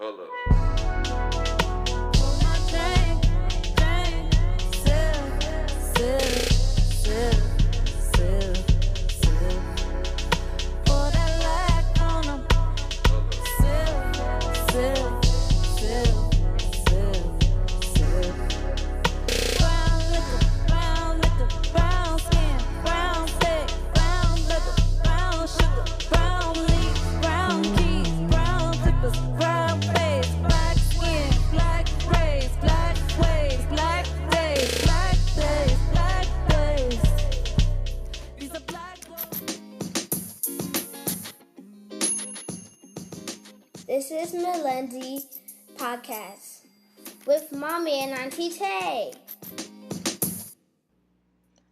Hold up. This is Melendi Podcast with Mommy and Auntie Taiy.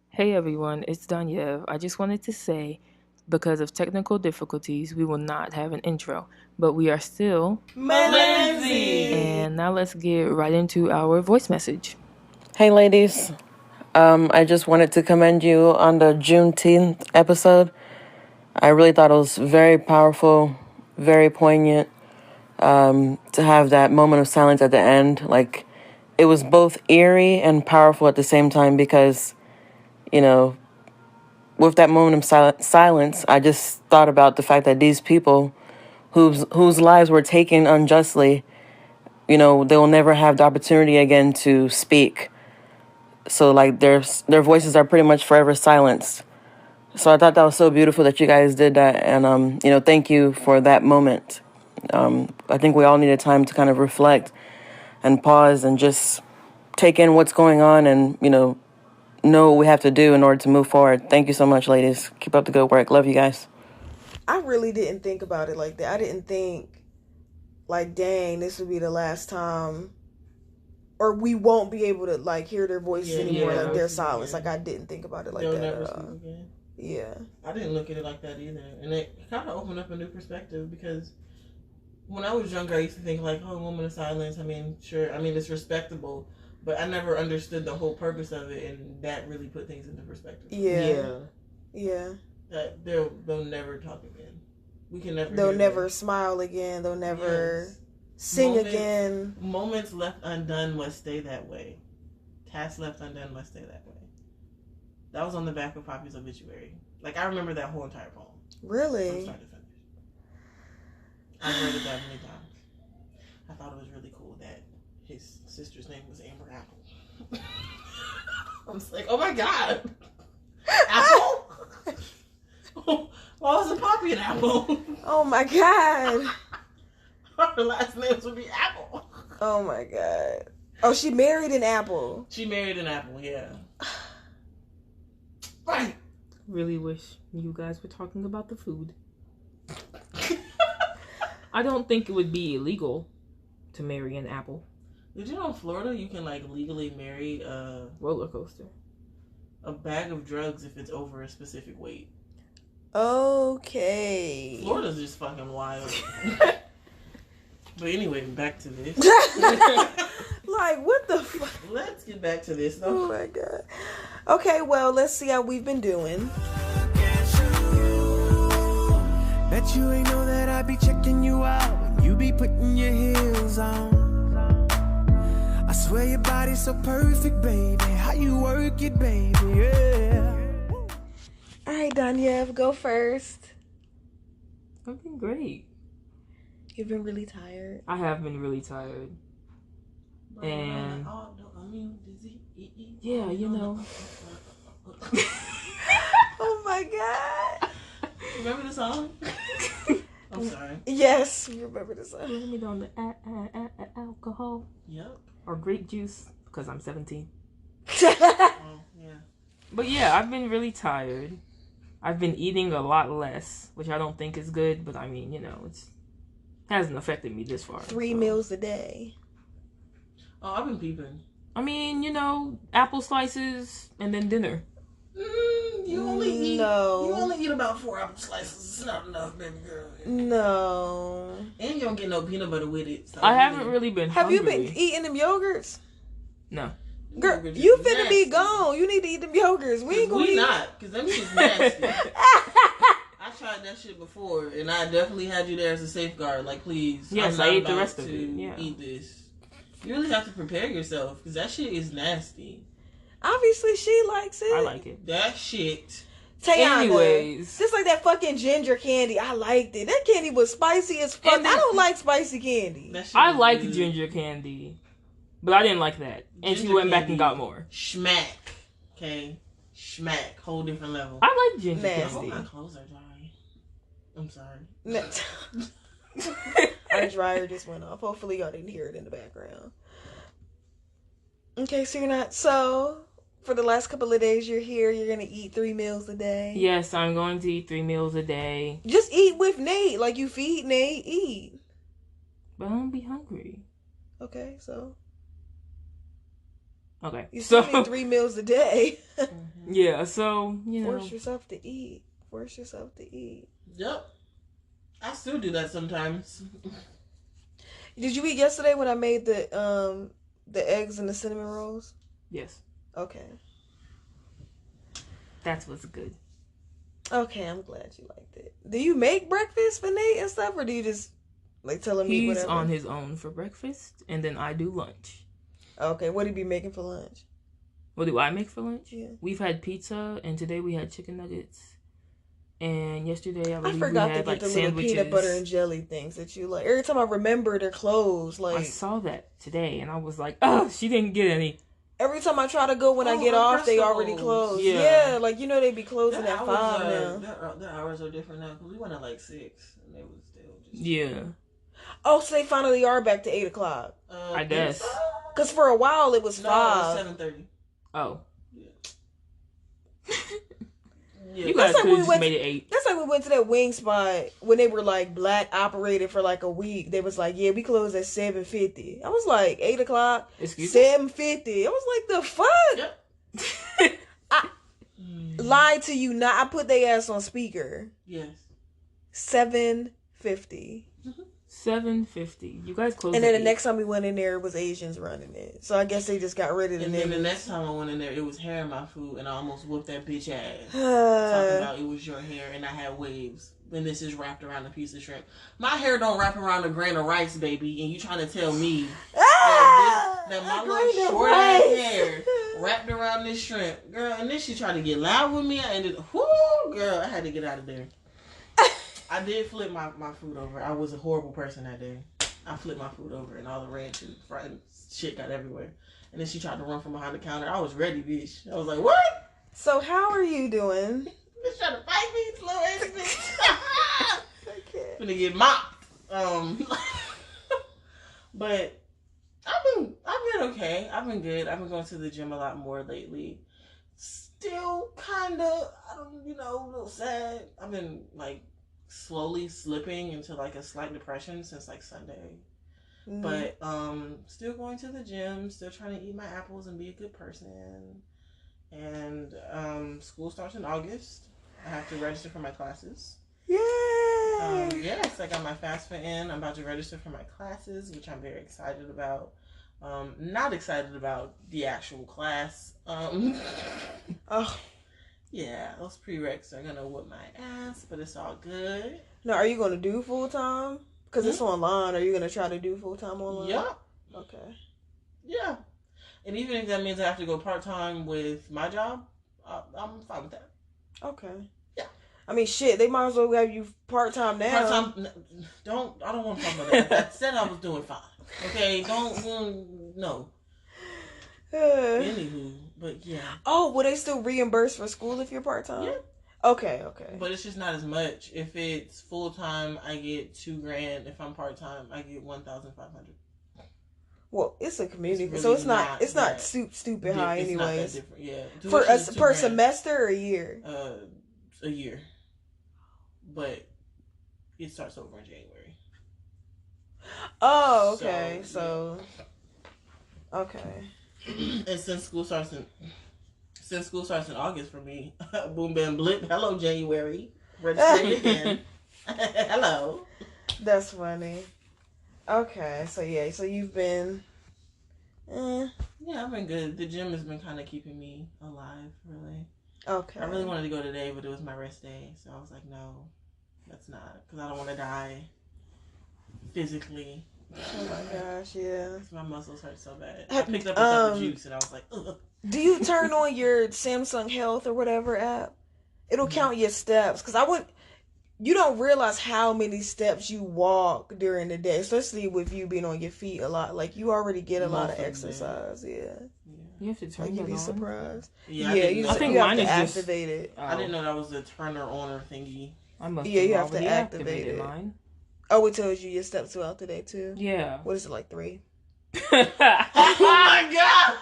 Hey everyone, it's Danyev. I just wanted to say, because of technical difficulties, we will not have an intro, but we are still Melendi. And now let's get right into our voice message. Hey ladies, I just wanted to commend you on the Juneteenth episode. I really thought it was very powerful, very poignant. To have that moment of silence at the end, like, it was both eerie and powerful at the same time because, you know, with that moment of silence, I just thought about the fact that these people whose lives were taken unjustly, you know, they will never have the opportunity again to speak. So, like, their voices are pretty much forever silenced. So I thought that was so beautiful that you guys did that, and, you know, thank you for that moment. I think we all need a time to kind of reflect and pause and just take in what's going on and, you know what we have to do in order to move forward. Thank you so much, ladies. Keep up the good work. Love you guys. I really didn't think about it like that. I didn't think, like, dang, this would be the last time, or we won't be able to, like, hear their voices anymore, like their silence. Like, I didn't think about it like They'll that never at all. speak again. Yeah. I didn't look at it like that either. And it kind of opened up a new perspective because when I was younger, I used to think, like, oh, moment of silence, I mean, sure, I mean, it's respectable, but I never understood the whole purpose of it, and that really put things into perspective. Yeah. That they'll never talk again. We can never. They'll never smile again. They'll never sing again. Moments left undone must stay that way. Tasks left undone must stay that way. That was on the back of Poppy's obituary. Like, I remember that whole entire poem. Really? From start to finish. I've read it that many times. I thought it was really cool that his sister's name was Amber Apple. I was like, oh my god, Apple? Why wasn't Poppy an apple? Oh my god. Her last names would be Apple. Oh my god. Oh, she married an apple. She married an apple, yeah. Right. Really wish you guys were talking about the food. I don't think it would be illegal to marry an apple. Did you know in Florida you can, like, legally marry a roller coaster, a bag of drugs if it's over a specific weight? Okay. Florida's just fucking wild. But anyway, back to this. Like, what the fuck? Let's get back to this, though. Oh my god. Okay, well, let's see how we've been doing. Bet you ain't know that I be checking you out when you be putting your heels on. I swear your body's so perfect, baby. How you work it, baby, yeah. All right, Danyev, go first. I've been great. You've been really tired. I have been really tired. And yeah, you know. Oh my god. Remember the song? I'm sorry. Yes, you remember the song. Blame it on the alcohol. Yep. Or grape juice, because I'm 17. Oh, yeah. But yeah, I've been really tired. I've been eating a lot less, which I don't think is good, but I mean, you know, it hasn't affected me this far. 3 meals a day. Oh, I've been peeping. I mean, you know, apple slices and then dinner. You only eat about 4 apple slices. It's not enough, baby girl. No. And you don't get no peanut butter with it. So I haven't really been Have hungry. you been eating them yogurts? No. Girl, you finna be gone. You need to eat them yogurts. We ain't gonna eat. Not, because them shit's nasty. I tried that shit before, and I definitely had you there as a safeguard. Like, please. Yes, I ate the rest of it. Yeah. Eat this. You really have to prepare yourself, because that shit is nasty. Obviously, she likes it. I like it. That shit. Tayana, anyways, just like that fucking ginger candy, I liked it. That candy was spicy as fuck. I don't like spicy candy. I like ginger candy, but I didn't like that. And she went back and got more. Schmack. Okay? Schmack. Whole different level. I like ginger Nasty. I hope candy. my clothes are dry. I'm sorry. Our dryer just went off. Hopefully y'all didn't hear it in the background. Okay, so you're not... So, for the last couple of days you're here, you're going to eat 3 meals a day? Yes, I'm going to eat 3 meals a day. Just eat with Nate. Like, you feed Nate, eat. But I won't be hungry. Okay, so... Okay. You still need 3 meals a day. Yeah, so, you know. Force yourself to eat. Force yourself to eat. Yep. I still do that sometimes. Did you eat yesterday when I made the eggs and the cinnamon rolls? Yes. Okay. That's what's good. Okay, I'm glad you liked it. Do you make breakfast for Nate and stuff, or do you just like tell him eat whatever? He's on his own for breakfast, and then I do lunch. Okay, what do you be making for lunch? What do I make for lunch? Yeah. We've had pizza, and today we had chicken nuggets. And yesterday, I I believe forgot we to had get like the little sandwiches. peanut butter and jelly things that you like. Every time I remember, they're closed. Like I saw that today, and I was like, "Oh, she didn't get any." every time I try to go when I get off, they already closed. Yeah. Like they be closing at 5 now. Their hours are different now, because we went at like 6, and they was still just... Yeah. Oh, so they finally are back to 8 o'clock. I guess. Because for a while it was 5. No, it was 7:30. Oh. Yeah. You guys like could we have just went- made it 8. That's like we went to that wing spot when they were like black operated for like a week. They was like, yeah, we closed at 7:50. I was like 8 o'clock. Excuse me? 7:50. I was like, the fuck? Yep. I lied to you. Not. I put their ass on speaker. Yes. 7:50. 7:50. You guys closed. And then at the 8. next time we went in there, it was Asians running it. So I guess they just got rid of the And then the niggas. next time I went in there, it was hair in my food, and I almost whooped that bitch ass. Talking about it was your hair, and I had waves. And this is wrapped around a piece of shrimp. My hair don't wrap around a grain of rice, baby. And you trying to tell me that my little short ass hair wrapped around this shrimp, girl? And then she tried to get loud with me. I ended, girl, I had to get out of there. I did flip my food over. I was a horrible person that day. I flipped my food over, and all the ranch and fried shit got everywhere. And then she tried to run from behind the counter. I was ready, bitch. I was like, what? So how are you doing? Bitch trying to fight me, slow ass bitch. Finna get mopped. But I've been okay. I've been good. I've been going to the gym a lot more lately. Still kind of, a little sad. I've been like slowly slipping into like a slight depression since like Sunday. But still going to the gym, still trying to eat my apples and be a good person. And school starts in August. I have to register for my classes. Yay! Yes, I got my FAFSA in. I'm about to register for my classes, which I'm very excited about. Not excited about the actual class. Oh. Yeah, those prereqs are gonna whip my ass, but it's all good. Now, are you gonna do full time? Because it's online. Are you gonna try to do full time online? Yep. Okay. Yeah. And even if that means I have to go part time with my job, I'm fine with that. Okay. Yeah. I mean, shit, they might as well have you part time now. Part time. I don't want to talk about that. I said I was doing fine. Okay. No. Anywho, but yeah. Oh, will they still reimburse for school if you're part time? Yeah. Okay. But it's just not as much. If it's full time, I get $2,000. If I'm part time, I get $1,500. Well, it's a community, It's so really it's not that stupid high, it's not that anyways. different. Yeah. For Tuition is per $2,000. semester or a year? A year. But it starts over in January. Oh, okay. So okay. And since school starts in August for me, boom bam blip. Hello January. Registering again. Hello. That's funny. Okay, so yeah, so you've been. Yeah, I've been good. The gym has been kind of keeping me alive, really. Okay. I really wanted to go today, but it was my rest day, so I was like, no. That's not, because I don't want to die physically. Oh my gosh, yeah. My muscles hurt so bad. I picked up a cup of juice and I was like, ugh. Do you turn on your Samsung Health or whatever app? It'll count your steps. Because you don't realize how many steps you walk during the day, especially with you being on your feet a lot. Like, you already get a lot of exercise, yeah. You have to turn You'd it be on. surprised. Yeah, you I think have mine to is just activate it. I didn't know that was a turner on thingy. I must Yeah, have you have to already activate activated it. mine. Oh, it tells you your steps throughout the day too. Yeah. What is it, like 3? Oh my god!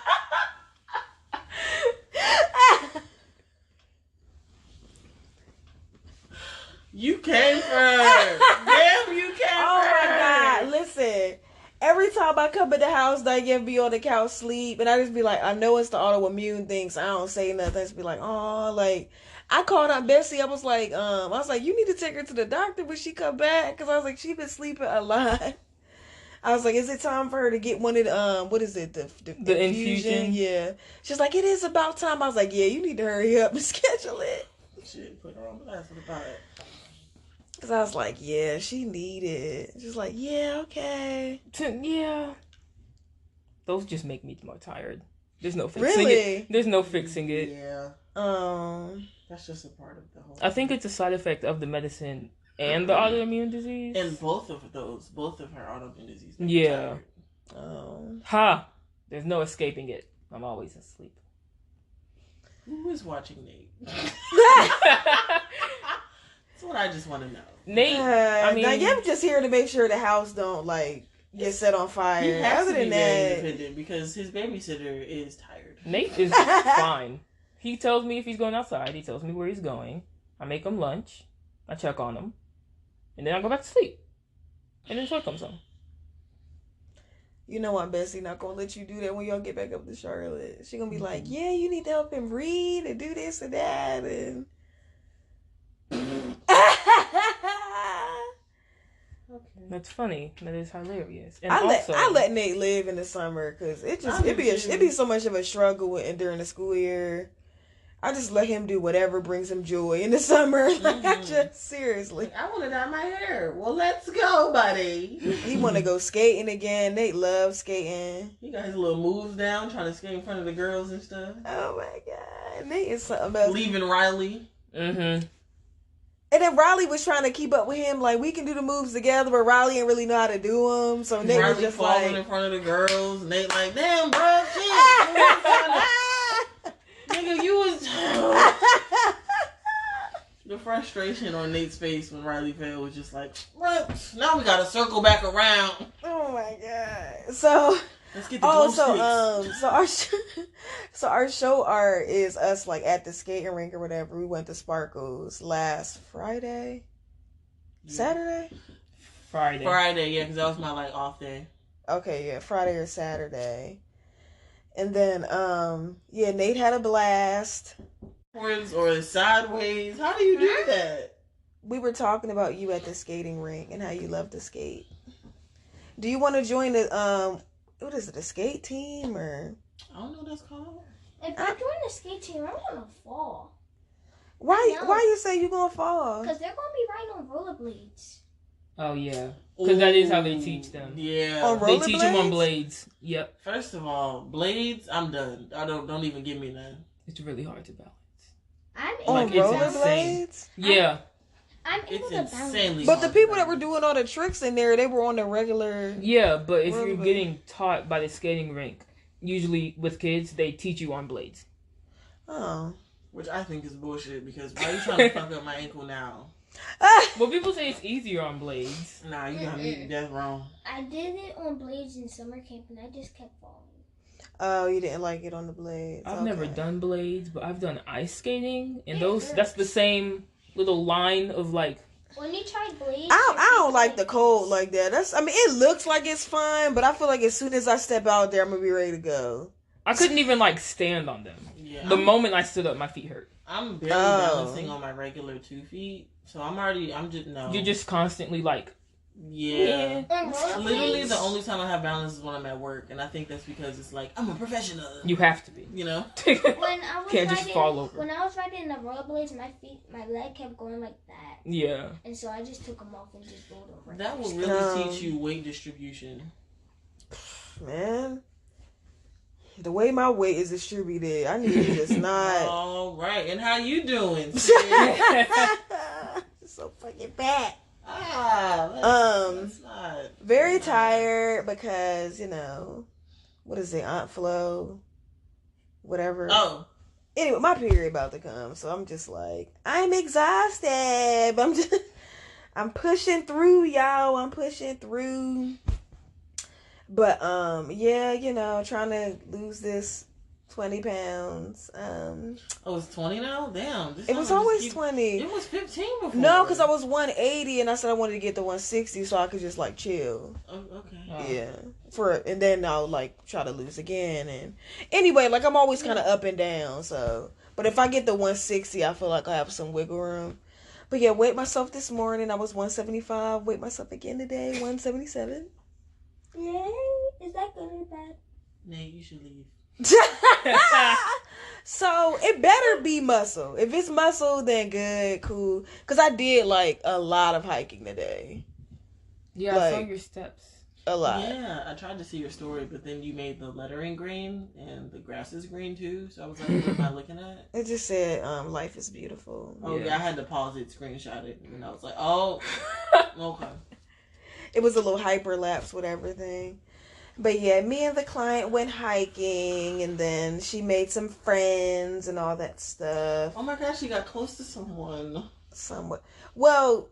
You came first. Damn, you came Oh first. my god! Listen, every time I come in the house, Diane be on the couch sleep, and I just be like, I know it's the autoimmune thing, so I don't say nothing. I just be like, oh, like I called Aunt Bessie. I was like, you need to take her to the doctor when she come back, because I was like, she been sleeping a lot. I was like, is it time for her to get one of the what is it, the infusion? Yeah. She's like, it is about time. I was like, yeah, you need to hurry up and schedule it. Shit, put her on blast about it. Because I was like, yeah, she need it. She's like, yeah, okay. Yeah. Those just make me more tired. There's no fixing Really? it. There's no fixing it. Yeah. That's just a part of the whole I think it's a side effect of the medicine and the autoimmune disease. And both of her autoimmune diseases. Yeah. Oh. Ha! There's no escaping it. I'm always asleep. Who is watching Nate? That's what I just want to know. Nate, I mean, I'm just here to make sure the house don't like get set on fire. He has Other to be than very that, independent because his babysitter is tired. Nate is fine. He tells me if he's going outside. He tells me where he's going. I make him lunch. I check on him. And then I go back to sleep. And then Troy comes home. you know what, Bessie not gonna let you do that when y'all get back up to Charlotte. She gonna be like, yeah, you need to help him read and do this and that and. That's funny. That is hilarious. And I let Nate live in the summer because it'd be so much of a struggle during the school year. I just let him do whatever brings him joy in the summer. Seriously. I want to dye my hair. Well, let's go, buddy. He want to go skating again. Nate loves skating. He got his little moves down, trying to skate in front of the girls and stuff. Oh my god, Nate is something else. Leaving Riley. Mm-hmm. And then Riley was trying to keep up with him, like we can do the moves together, but Riley didn't really know how to do them. So Nate Riley was just falling like in front of the girls. Nate like, damn, bro, shit. Nigga, you was. The frustration on Nate's face when Riley fell was just like, right, now we gotta circle back around. Oh my god. So let's get the so our show art is us like at the skating rink or whatever. We went to Sparkles last Friday. Saturday? Friday, yeah, because that was my like off day. Okay, yeah, Friday or Saturday. And then Nate had a blast. Or sideways. How do you do that? We were talking about you at the skating rink and how you love to skate. Do you want to join the what is it, a skate team or? I don't know what that's called. If I join the skate team, I'm gonna fall. Why you say you gonna fall? Because they're gonna be riding on rollerblades. Oh yeah, because that is how they teach them. Yeah, they teach them on blades. Yep. First of all, blades, I'm done. I don't even give me none. It's really hard to balance. I'm on rollerblades. Yeah. I'm able to balance. But the people that were doing all the tricks in there, they were on the regular. Yeah, but if you're getting taught by the skating rink, usually with kids, they teach you on blades. Oh. Which I think is bullshit because why are you trying to fuck up my ankle now? Well, people say it's easier on blades. Nah, you got me. That's wrong. I did it on blades in summer camp and I just kept falling. Oh, you didn't like it on the blades. I've never done blades, but I've done ice skating, and that's the same little line of like. When you try blades, I don't like the cold like that. It looks like it's fine, but I feel like as soon as I step out there, I'm gonna be ready to go. I couldn't even like stand on them. Yeah, the moment I stood up, my feet hurt. I'm barely balancing on my regular 2 feet, so I'm just no. You're just constantly like Yeah. And Literally, rollerblades. the only time I have balance is when I'm at work, and I think that's because it's like I'm a professional. You have to be. You know. When I was Can't riding, just fall over. When I was riding the rollerblades, my leg kept going like that, Yeah. and so I just took them off and just rolled over. That will really teach you weight distribution. Man, the way my weight is distributed, I need to just not. All right, and how you doing? So fucking bad. That's not Very tired because, you know, what is it, Aunt Flo? Whatever. Oh. Anyway, my period about to come, so I'm just like, I'm exhausted. But I'm pushing through, y'all. I'm pushing through. But yeah, you know, trying to lose this 20 pounds. Oh, it's 20 now? Damn. It was always 20. It was 15 before. No, because I was 180 and I said I wanted to get to 160 so I could just like chill. Oh, okay. Yeah. And then I'll like try to lose again. And anyway, like I'm always kind of up and down. So, but if I get to 160, I feel like I have some wiggle room. But yeah, weighed myself this morning. I was 175. Weighed myself again today, 177. Yay! Is that good or bad? Nate, you should leave. So it better be muscle. If it's muscle, then good, cool. Because I did like a lot of hiking today. Yeah, I saw your steps. A lot. Yeah, I tried to see your story, but then you made the lettering green and the grass is green too. So I was like, what am I looking at? It just said, life is beautiful. Oh yeah, I had to pause it, screenshot it, and I was like, oh, okay. It was a little hyperlapse with everything. But yeah, me and the client went hiking, and then she made some friends and all that stuff. Oh my gosh, she got close to someone. Somewhat. Well,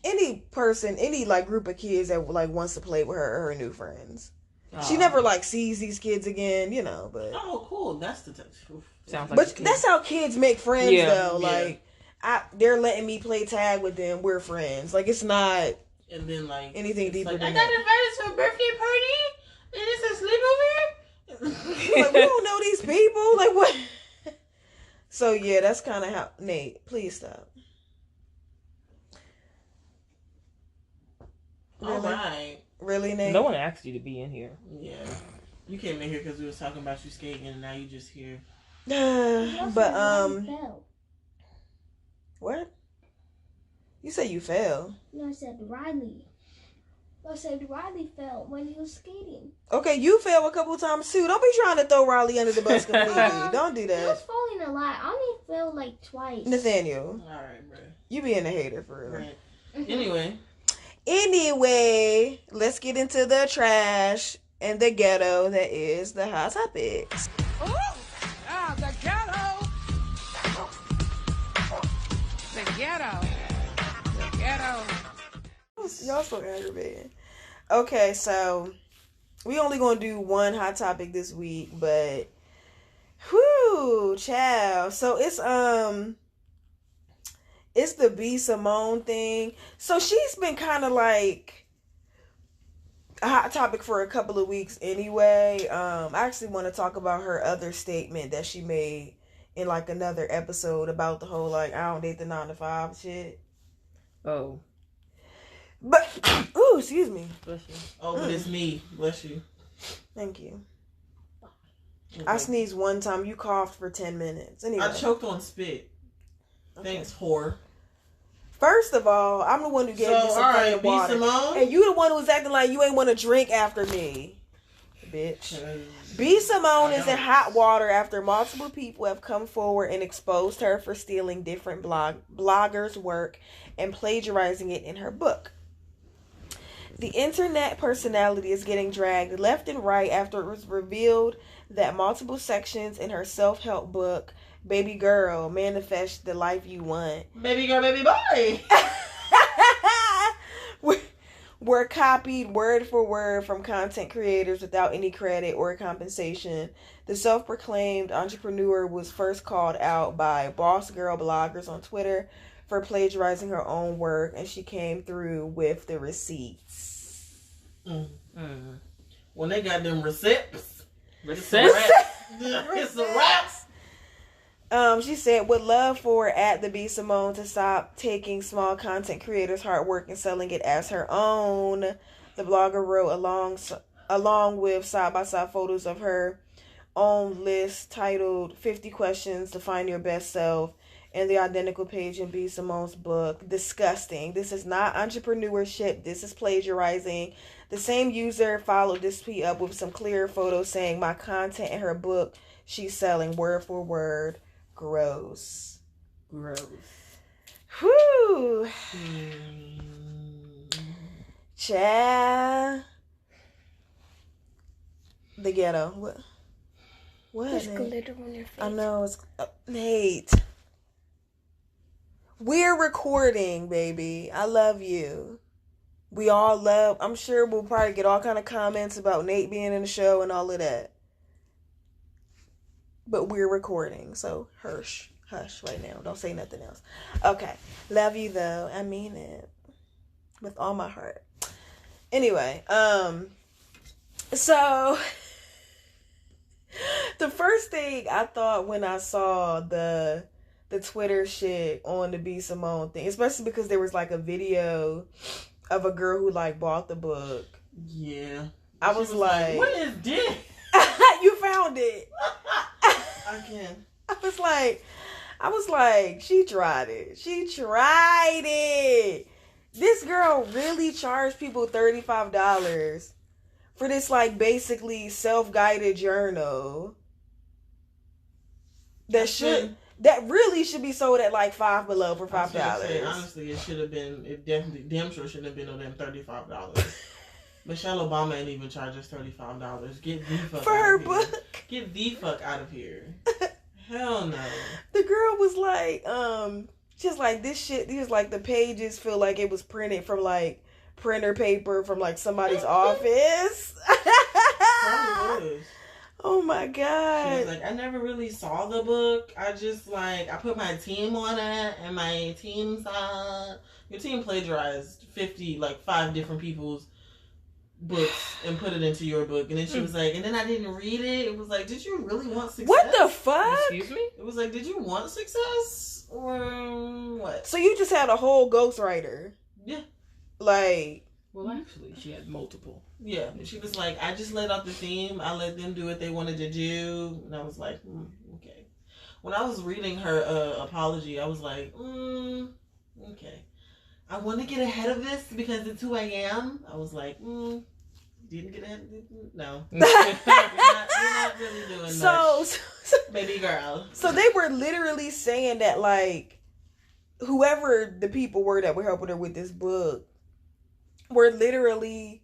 any person, any like group of kids that like wants to play with her new friends. She never like sees these kids again, you know. But oh, cool. That's the Sounds like. But that's how kids make friends, though. Yeah. Like, they're letting me play tag with them. We're friends. Like, it's not. And then like anything deeper like, than I that. got invited to a birthday party, and it's a sleepover. Like, we don't know these people. Like, what? So yeah, that's kind of how. Nate, please stop. All right. Really, Nate? No one asked you to be in here. Yeah. You came in here because we was talking about you skating, and now you just here. But Fell. what? You said you fell. No, I said Riley. I said Riley fell when he was skating. Okay, you fell a couple times too. Don't be trying to throw Riley under the bus completely. Don't do He was that. falling a lot. I only fell like twice. Nathaniel, All right, bro. you being a hater for real. Right. Anyway, let's get into the trash and the ghetto that is the hot topics. Oh, the ghetto. The ghetto. The ghetto. Y'all so aggravating. Okay, so we only gonna do one hot topic this week, but whoo, child. So it's the B Simone thing. So she's been kind of like a hot topic for a couple of weeks anyway. I actually want to talk about her other statement that she made in like another episode about the whole like I don't date the 9 to 5 shit. Oh. But ooh, excuse me. Bless you. Oh, but it's me. Bless you. Thank you. Okay. I sneezed one time. You coughed for 10 minutes. Anyway. I choked on spit. Okay. Thanks, whore. First of all, I'm the one who gave you some all fucking right, water. Simone. And you the one who was acting like you ain't want to drink after me. Bitch. B Simone is in hot water after multiple people have come forward and exposed her for stealing different bloggers' work and plagiarizing it in her book. The internet personality is getting dragged left and right after it was revealed that multiple sections in her self-help book, Baby Girl, Manifest the Life You Want, Baby girl, baby boy. were copied word for word from content creators without any credit or compensation. The self-proclaimed entrepreneur was first called out by Boss Girl bloggers on Twitter for plagiarizing her own work, and she came through with the receipts. When they got them receipts. Receipts? It's a wrap. She said, would love for at the B Simone to stop taking small content creators' hard work and selling it as her own. The blogger wrote along with side-by-side photos of her own list titled 50 Questions to Find Your Best Self and the identical page in B Simone's book. Disgusting. This is not entrepreneurship. This is plagiarizing. The same user followed this tweet up with some clear photos saying my content in her book she's selling word for word. Gross. Whew. Child. The ghetto. What? There's glitter on your face. I know. It's Nate. We're recording, baby. I love you. We all love. I'm sure we'll probably get all kind of comments about Nate being in the show and all of that. But we're recording, so hush right now. Don't say nothing else. Okay. Love you though. I mean it. With all my heart. Anyway, so the first thing I thought when I saw the Twitter shit on the B Simone thing, especially because there was like a video of a girl who like bought the book. Yeah. I was like, what is this? You found it. I can. I was like, she tried it. This girl really charged people $35 for this, like, basically self-guided journal that really should be sold at like $5 below for $5. Honestly, it should have been. It definitely, damn sure shouldn't have been on them $35. Michelle Obama ain't even charged us $35. Get the fuck for out her of here. book. Get the fuck out of here. Hell no. The girl was like, just like this shit. These like the pages feel like it was printed from like printer paper from like somebody's office. Probably was. Oh my god. She was like, I never really saw the book. I just like I put my team on it, and my team saw your team plagiarized 5 different people's books and put it into your book. And then she was like, and then I didn't read it. It was like, did you really want success? What the fuck? Excuse me? It was like, did you want success or what? So you just had a whole ghostwriter? Yeah. Like, well, actually, she had multiple. Yeah. She was like, I just let out the theme. I let them do what they wanted to do. And I was like, okay. When I was reading her apology, I was like, okay. I want to get ahead of this because it's who I am. I was like, didn't get ahead of it? No. you're not really doing much, baby girl. So they were literally saying that, like, whoever the people were that were helping her with this book were literally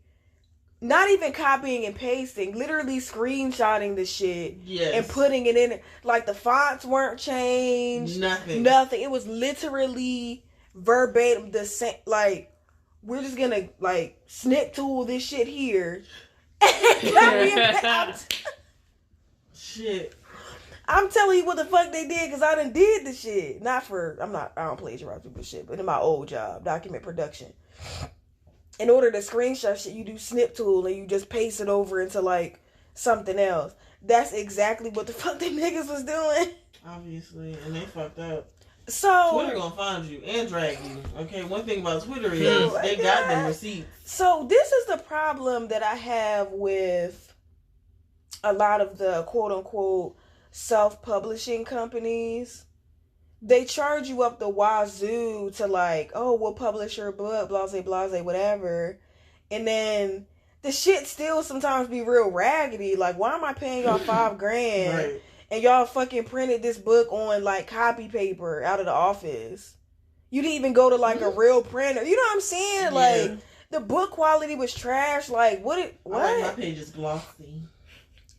not even copying and pasting, literally screenshotting the shit and putting it in. Like, the fonts weren't changed. Nothing. It was literally verbatim the same. Like, we're just gonna like snip tool this shit here. Shit. I'm telling you what the fuck they did because I done did the shit. I don't plagiarize people's shit, but in my old job, document production. In order to screenshot shit, you do snip tool and you just paste it over into like something else. That's exactly what the fuck they niggas was doing. Obviously, and they fucked up. So Twitter gonna find you and drag you. Okay, one thing about Twitter is they got them receipts. So this is the problem that I have with a lot of the quote unquote self-publishing companies. They charge you up the wazoo to like, oh, we'll publish your book, blase, whatever. And then the shit still sometimes be real raggedy. Like, why am I paying y'all $5,000? Right. And y'all fucking printed this book on like copy paper out of the office. You didn't even go to like a real printer. You know what I'm saying? Yeah. Like, the book quality was trash. Like, what? I like my pages glossy.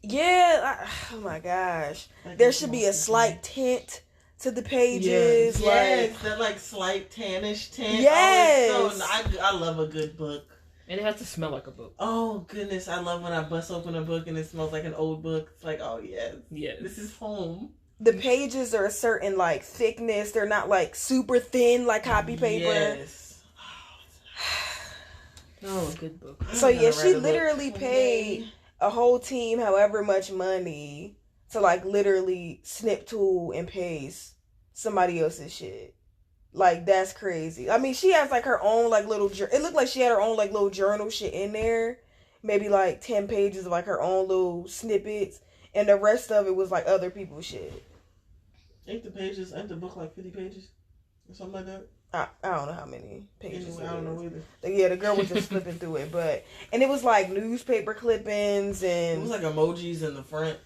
Yeah. Oh my gosh. There should be a slight tint to the pages. Yes, that like slight tannish tint. Yes. Oh, it's so, I love a good book. And it has to smell like a book. Oh, goodness. I love when I bust open a book and it smells like an old book. It's like, oh, yes. Yes. This is home. The pages are a certain, like, thickness. They're not, like, super thin like copy paper. Yes. Oh, a good book. So, yeah, she literally paid a whole team however much money to like literally snip, tool, and paste somebody else's shit. Like, that's crazy. I mean, she has like her own like little, it looked like she had her own like little journal shit in there. Maybe like 10 pages of like her own little snippets. And the rest of it was like other people's shit. Ain't the book like 50 pages? Or something like that? I don't know how many pages. Anyway, I don't know either. Yeah, the girl was just flipping through it, and it was like newspaper clippings and it was like emojis in the front.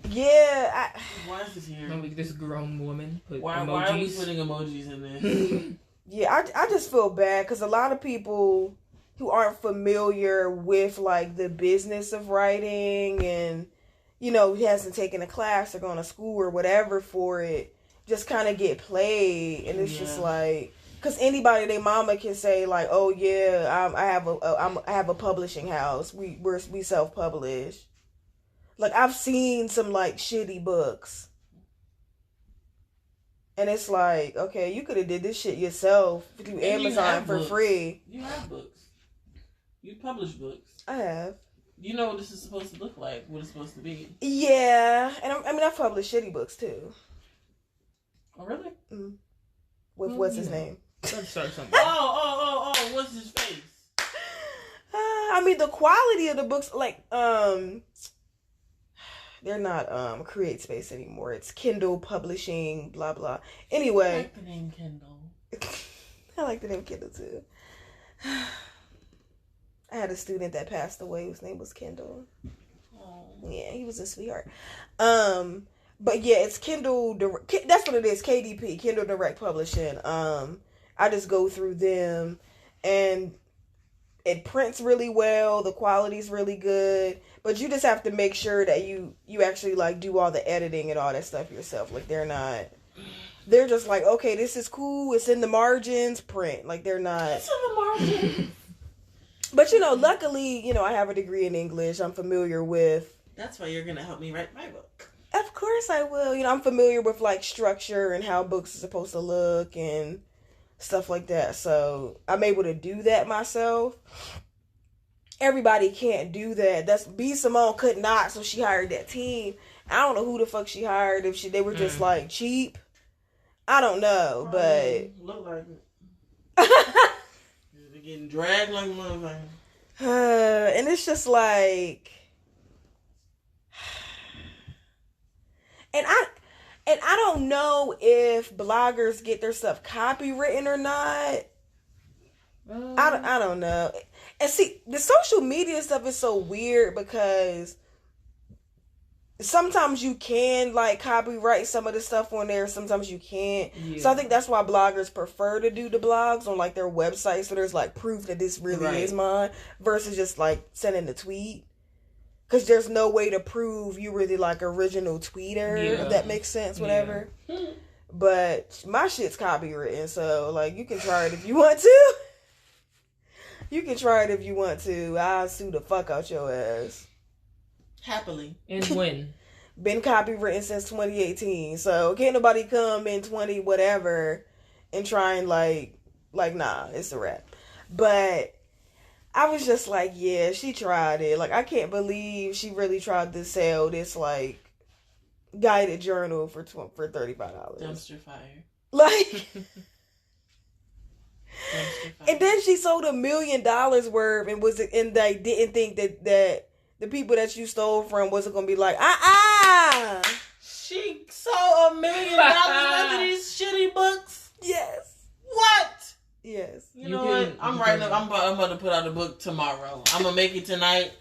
Yeah, why is this here? Maybe this grown woman put why emojis. Why are we putting emojis in this? Yeah, I just feel bad because a lot of people who aren't familiar with like the business of writing and hasn't taken a class or gone to school or whatever for it, just kind of get played, and it's just like. Because anybody, their mama can say like, "Oh yeah, I have a publishing house. We self-publish." Like, I've seen some like shitty books, and it's like, okay, you could have did this shit yourself through Amazon for free. You have books. You publish books. I have. You know what this is supposed to look like. What it's supposed to be. Yeah, and I've published shitty books too. Oh really? Mm. With what's his name? Let's start something. Oh! What's his face? I mean, the quality of the books, like, they're not Create Space anymore. It's Kindle Publishing, blah blah. Anyway, I like the name Kindle. I like the name Kindle too. I had a student that passed away whose name was Kendall. Oh. Yeah, he was a sweetheart. But yeah, it's Kindle. That's what it is. KDP, Kindle Direct Publishing. I just go through them, and it prints really well. The quality's really good, but you just have to make sure that you actually like do all the editing and all that stuff yourself. Like, they're just like, okay, this is cool. It's in the margins. Print. Like, they're not. It's in the margins. But luckily, I have a degree in English. I'm familiar with. That's why you're gonna help me write my book. Of course I will. I'm familiar with like structure and how books are supposed to look and stuff like that. So I'm able to do that myself. Everybody can't do that. B. Simone could not, so she hired that team. I don't know who the fuck she hired. If they were just like cheap, I don't know. But look like it. They're getting dragged like a motherfucker. And it's just like, and I don't know if bloggers get their stuff copywritten or not. I don't know. And see, the social media stuff is so weird because sometimes you can like copyright some of the stuff on there, sometimes you can't. Yeah. So I think that's why bloggers prefer to do the blogs on like their website, so there's like proof that this really is mine versus just like sending a tweet. Because there's no way to prove you were the like original tweeter, if that makes sense, whatever. Yeah. But my shit's copywritten, so like you can try it if you want to. You can try it if you want to. I'll sue the fuck out your ass. Happily. And when? Been copywritten since 2018, so can't nobody come in 20 whatever and try and like nah, it's a wrap. But I was just like, yeah, she tried it. Like, I can't believe she really tried to sell this like guided journal for $35. Dumpster fire. Like, and then she sold $1 million worth, and they didn't think that the people that you stole from wasn't gonna be like, She sold $1 million worth of these shitty books. Yes. What? Yes. You know what? I'm about to put out a book tomorrow. I'm gonna make it tonight.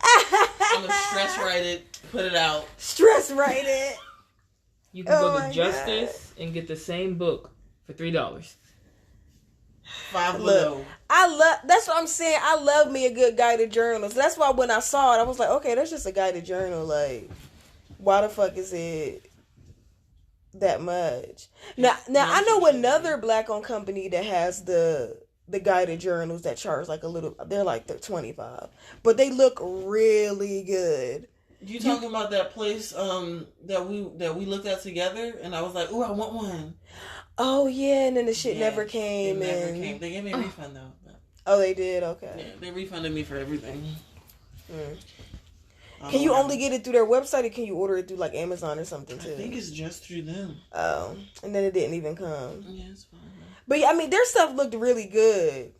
I'm gonna stress write it, put it out. Stress write it. You can go to Justice and get the same book for $3. Look, that's what I'm saying. I love me a good guided journal. So that's why when I saw it, I was like, okay, that's just a guided journal. Like, why the fuck is it that much? Now I know another black-owned company that has the guided journals that charge like a little. They're like $25, but they look really good. You talking about that place that we looked at together, and I was like, "Ooh, I want one." Oh yeah, and then the shit never came. They gave me a refund though. Oh, they did. Okay. Yeah, they refunded me for everything. Can you only get it through their website, or can you order it through like Amazon or something too? I think it's just through them. Oh, and then it didn't even come. Yeah, it's fine. But yeah, I mean, their stuff looked really good,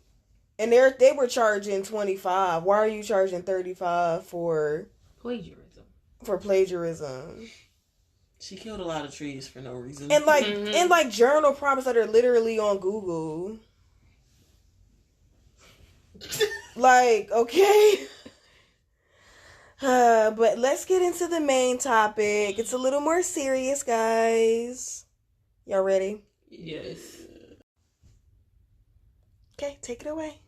and they were charging $25. Why are you charging $35 for plagiarism? For plagiarism. She killed a lot of trees for no reason. And like journal prompts that are literally on Google. Like, okay. But let's get into the main topic. It's a little more serious, guys. Y'all ready? Yes. Okay, take it away.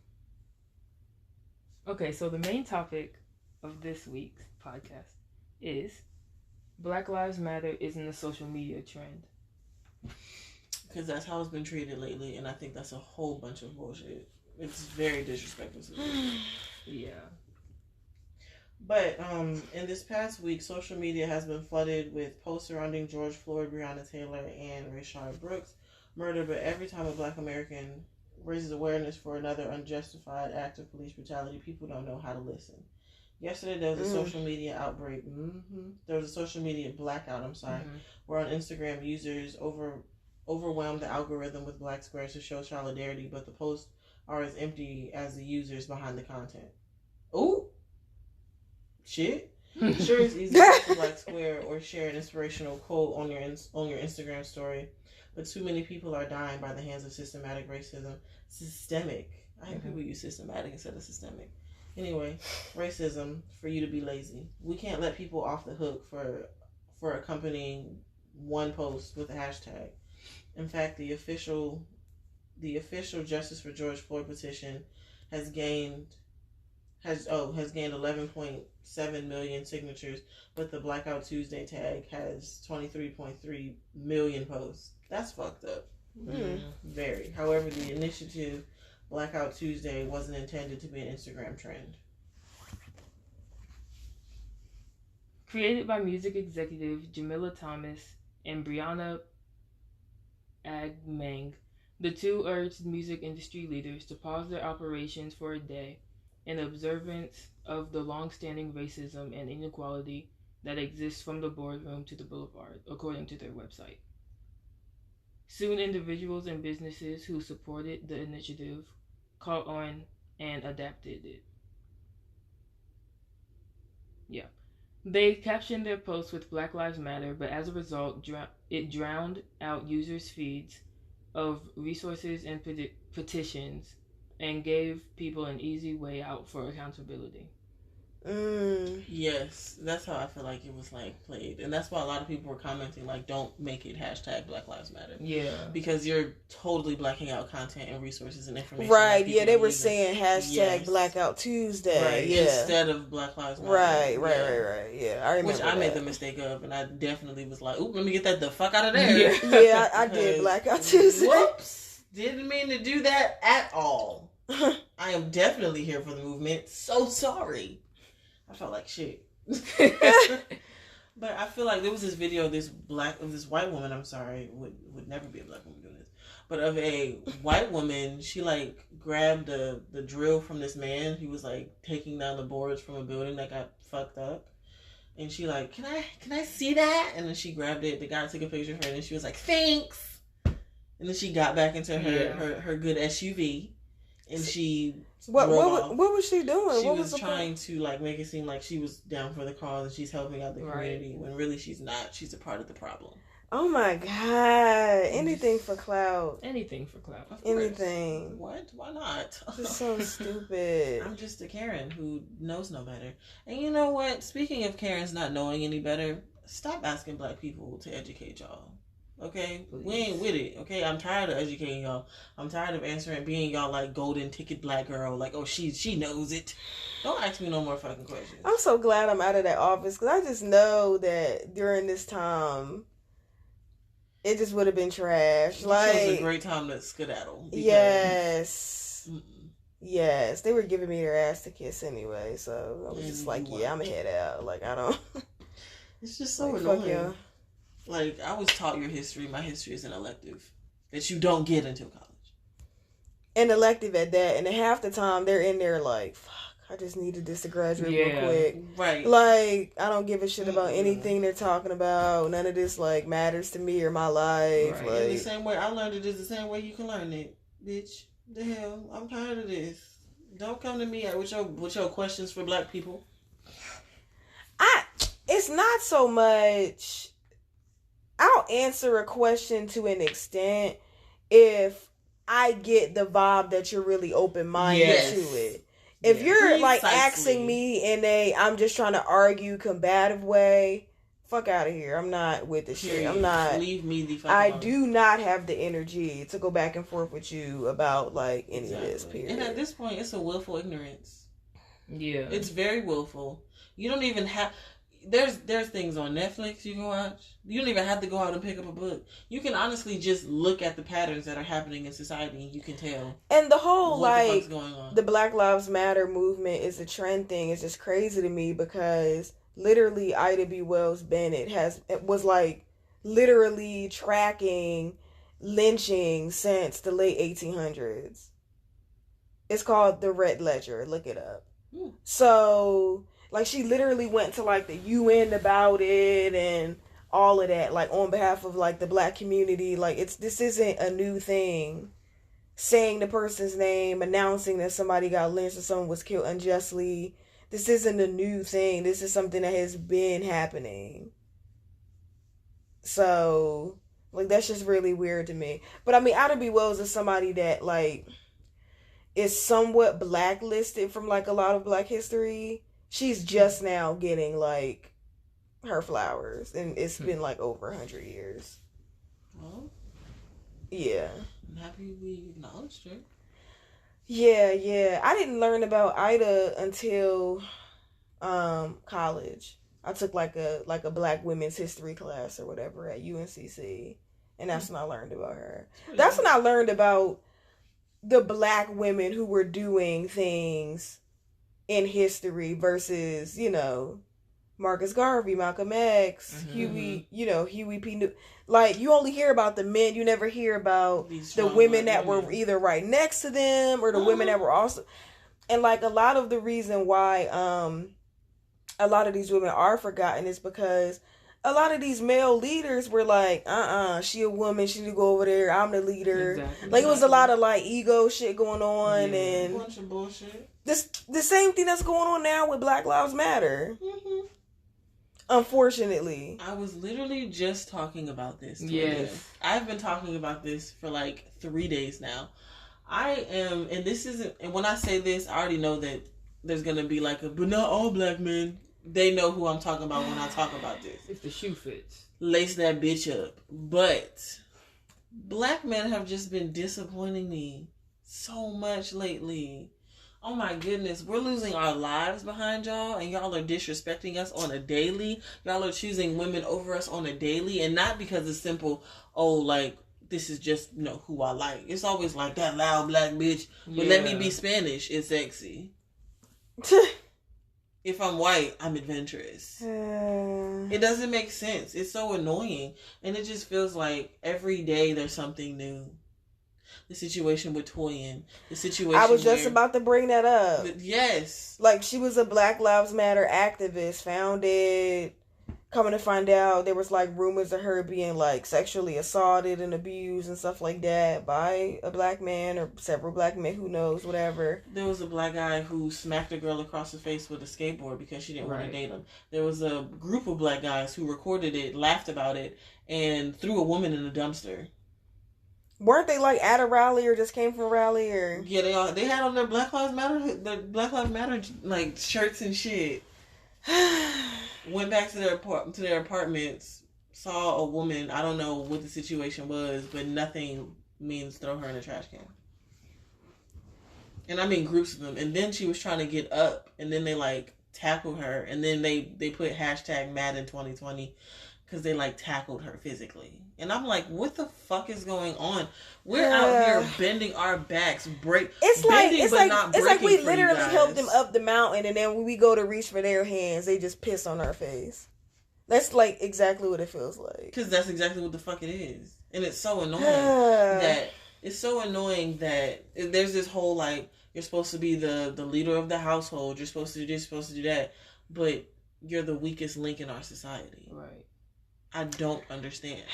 Okay, so the main topic of this week's podcast is Black Lives Matter isn't a social media trend. Because that's how it's been treated lately, and I think that's a whole bunch of bullshit. It's very disrespectful to me. Yeah. But in this past week, social media has been flooded with posts surrounding George Floyd, Breonna Taylor, and Rayshard Brooks' murder. But every time a Black American raises awareness for another unjustified act of police brutality, people don't know how to listen. Yesterday, there was a social media outbreak. There was a social media blackout, where on Instagram, users overwhelmed the algorithm with black squares to show solidarity, but the posts are as empty as the users behind the content. Ooh! Shit. Sure, it's easy to post a black square or share an inspirational quote on your Instagram story, but too many people are dying by the hands of systematic racism. Systemic. I hate people use systematic instead of systemic. Anyway, racism for you to be lazy. We can't let people off the hook for accompanying one post with a hashtag. In fact, the official Justice for George Floyd petition has gained 11.7 million signatures, but the Blackout Tuesday tag has 23.3 million posts. That's fucked up. Very. However, the initiative Blackout Tuesday wasn't intended to be an Instagram trend. Created by music executive Jamila Thomas and Brianna Agmang, the two urged music industry leaders to pause their operations for a day in observance of the long-standing racism and inequality that exists from the boardroom to the boulevard, according to their website. Soon, individuals and businesses who supported the initiative caught on and adapted it. Yeah. They captioned their posts with Black Lives Matter, but as a result, it drowned out users' feeds of resources and petitions and gave people an easy way out for accountability. Yes, that's how I feel like it was played, and that's why a lot of people were commenting don't make it hashtag Black Lives Matter. Yeah, because you're totally blacking out content and resources and information. Right? Yeah, they were saying hashtag Blackout Tuesday. Right. Yeah. Instead of Black Lives Matter. Right. Yeah, I remember. Which I made the mistake of, and I definitely was like, "Ooh, let me get that the fuck out of there." Yeah, I did Blackout Tuesday. Whoops! Didn't mean to do that at all. I am definitely here for the movement. So sorry. I felt like shit. But I feel like there was this video of this white woman, I'm sorry, would never be a black woman doing this, but of a white woman, she grabbed the drill from this man. He was taking down the boards from a building that got fucked up. And she can I see that? And then she grabbed it. The guy took a picture of her and then she was like, thanks. And then she got back into her good SUV and she What was she doing? She was trying to make it seem like she was down for the cause and she's helping out the community when really she's not. She's a part of the problem. Oh my God! Anything for clout. Anything for clout. Anything. What? Why not? It's so stupid. I'm just a Karen who knows no better. And you know what? Speaking of Karens not knowing any better, stop asking black people to educate y'all. Okay? Please. We ain't with it. Okay? I'm tired of educating y'all. I'm tired of being y'all golden ticket black girl. She knows it. Don't ask me no more fucking questions. I'm so glad I'm out of that office because I just know that during this time, it just would have been trash. It was a great time to skedaddle. Yes. Yes. They were giving me their ass to kiss anyway, so I was just I'm going to head out. I don't. It's just so annoying. Fuck yeah. I was taught your history. My history is an elective that you don't get until college. An elective at that, and half the time they're in there fuck. I just needed this to graduate real quick. Right. Like, I don't give a shit about anything they're talking about. None of this, like, matters to me or my life. Right. Like, in the same way I learned it is the same way you can learn it. Bitch, the hell, I'm tired of this. Don't come to me with your questions for black people. It's not so much... I'll answer a question to an extent if I get the vibe that you're really open-minded to it. If you're like asking me in I'm just trying to argue combative way, fuck out of here. I'm not with the shit. I'm not. Leave me the fuck I alone. do not have the energy to go back and forth with you about like any of this. Period. And at this point, it's a willful ignorance. Yeah, it's very willful. You don't even have. There's things on Netflix you can watch. You don't even have to go out and pick up a book. You can honestly just look at the patterns that are happening in society and you can tell. And the whole like going on. The Black Lives Matter movement is a trend thing. It's just crazy to me because literally Ida B. Wells Bennett was like literally tracking lynching since the late 1800s. It's called the Red Ledger. Look it up. So like she literally went to like the UN about it and all of that, like on behalf of like the black community. Like this isn't a new thing. Saying the person's name, announcing that somebody got lynched or someone was killed unjustly. This isn't a new thing. This is something that has been happening. So like that's just really weird to me. But I mean, Ida B. Wells is somebody that like is somewhat blacklisted from like a lot of black history. She's just now getting like her flowers, and it's been like over 100 years. Well, yeah. I'm happy we acknowledged her. Yeah. I didn't learn about Ida until college. I took like a black women's history class or whatever at UNCC, and that's when I learned about her. That's when I learned about the black women who were doing things in history versus, you know, Marcus Garvey, Malcolm X, Huey P. Newton. Like, you only hear about the men, you never hear about the women that were either right next to them or the women that were also... And, like, a lot of the reason why a lot of these women are forgotten is because a lot of these male leaders were like, she a woman, she need to go over there, I'm the leader. Exactly. Like, it was a lot of, like, ego shit going on, and... A bunch of bullshit. The same thing that's going on now with Black Lives Matter. Mm-hmm. Unfortunately. I was literally just talking about this. Yes. I've been talking about this for like 3 days now. And this isn't, and when I say this, I already know that there's going to be like but not all black men. They know who I'm talking about when I talk about this. If the shoe fits. Lace that bitch up. But black men have just been disappointing me so much lately. Oh my goodness, we're losing our lives behind y'all, and y'all are disrespecting us on a daily. Y'all are choosing women over us on a daily, and not because it's simple, like, this is just, who I like. It's always like, that loud black bitch, but let me be Spanish, it's sexy. If I'm white, I'm adventurous. It doesn't make sense. It's so annoying, and it just feels like every day there's something new. The situation with Toyin. The situation I was just about to bring that up. Yes. Like, she was a Black Lives Matter activist, founded. Coming to find out, there was, like, rumors of her being, like, sexually assaulted and abused and stuff like that by a black man or several black men, who knows, whatever. There was a black guy who smacked a girl across the face with a skateboard because she didn't want to date him. There was a group of black guys who recorded it, laughed about it, and threw a woman in a dumpster. Weren't they like at a rally or just came from a rally or? Yeah, they had on their Black Lives Matter like shirts and shit. Went back to their apartments, saw a woman. I don't know what the situation was, but nothing means throw her in a trash can. And I mean groups of them. And then she was trying to get up, and then they like tackled her, and then they put hashtag Madden 2020 because they like tackled her physically. And I'm like, what the fuck is going on? We're out here bending our backs, it's like we literally helped them up the mountain, and then when we go to reach for their hands, they just piss on our face. That's like exactly what it feels like. Because that's exactly what the fuck it is, and it's so annoying that there's this whole like You're supposed to be the leader of the household. You're supposed to do this, supposed to do that. But you're the weakest link in our society. Right. I don't understand.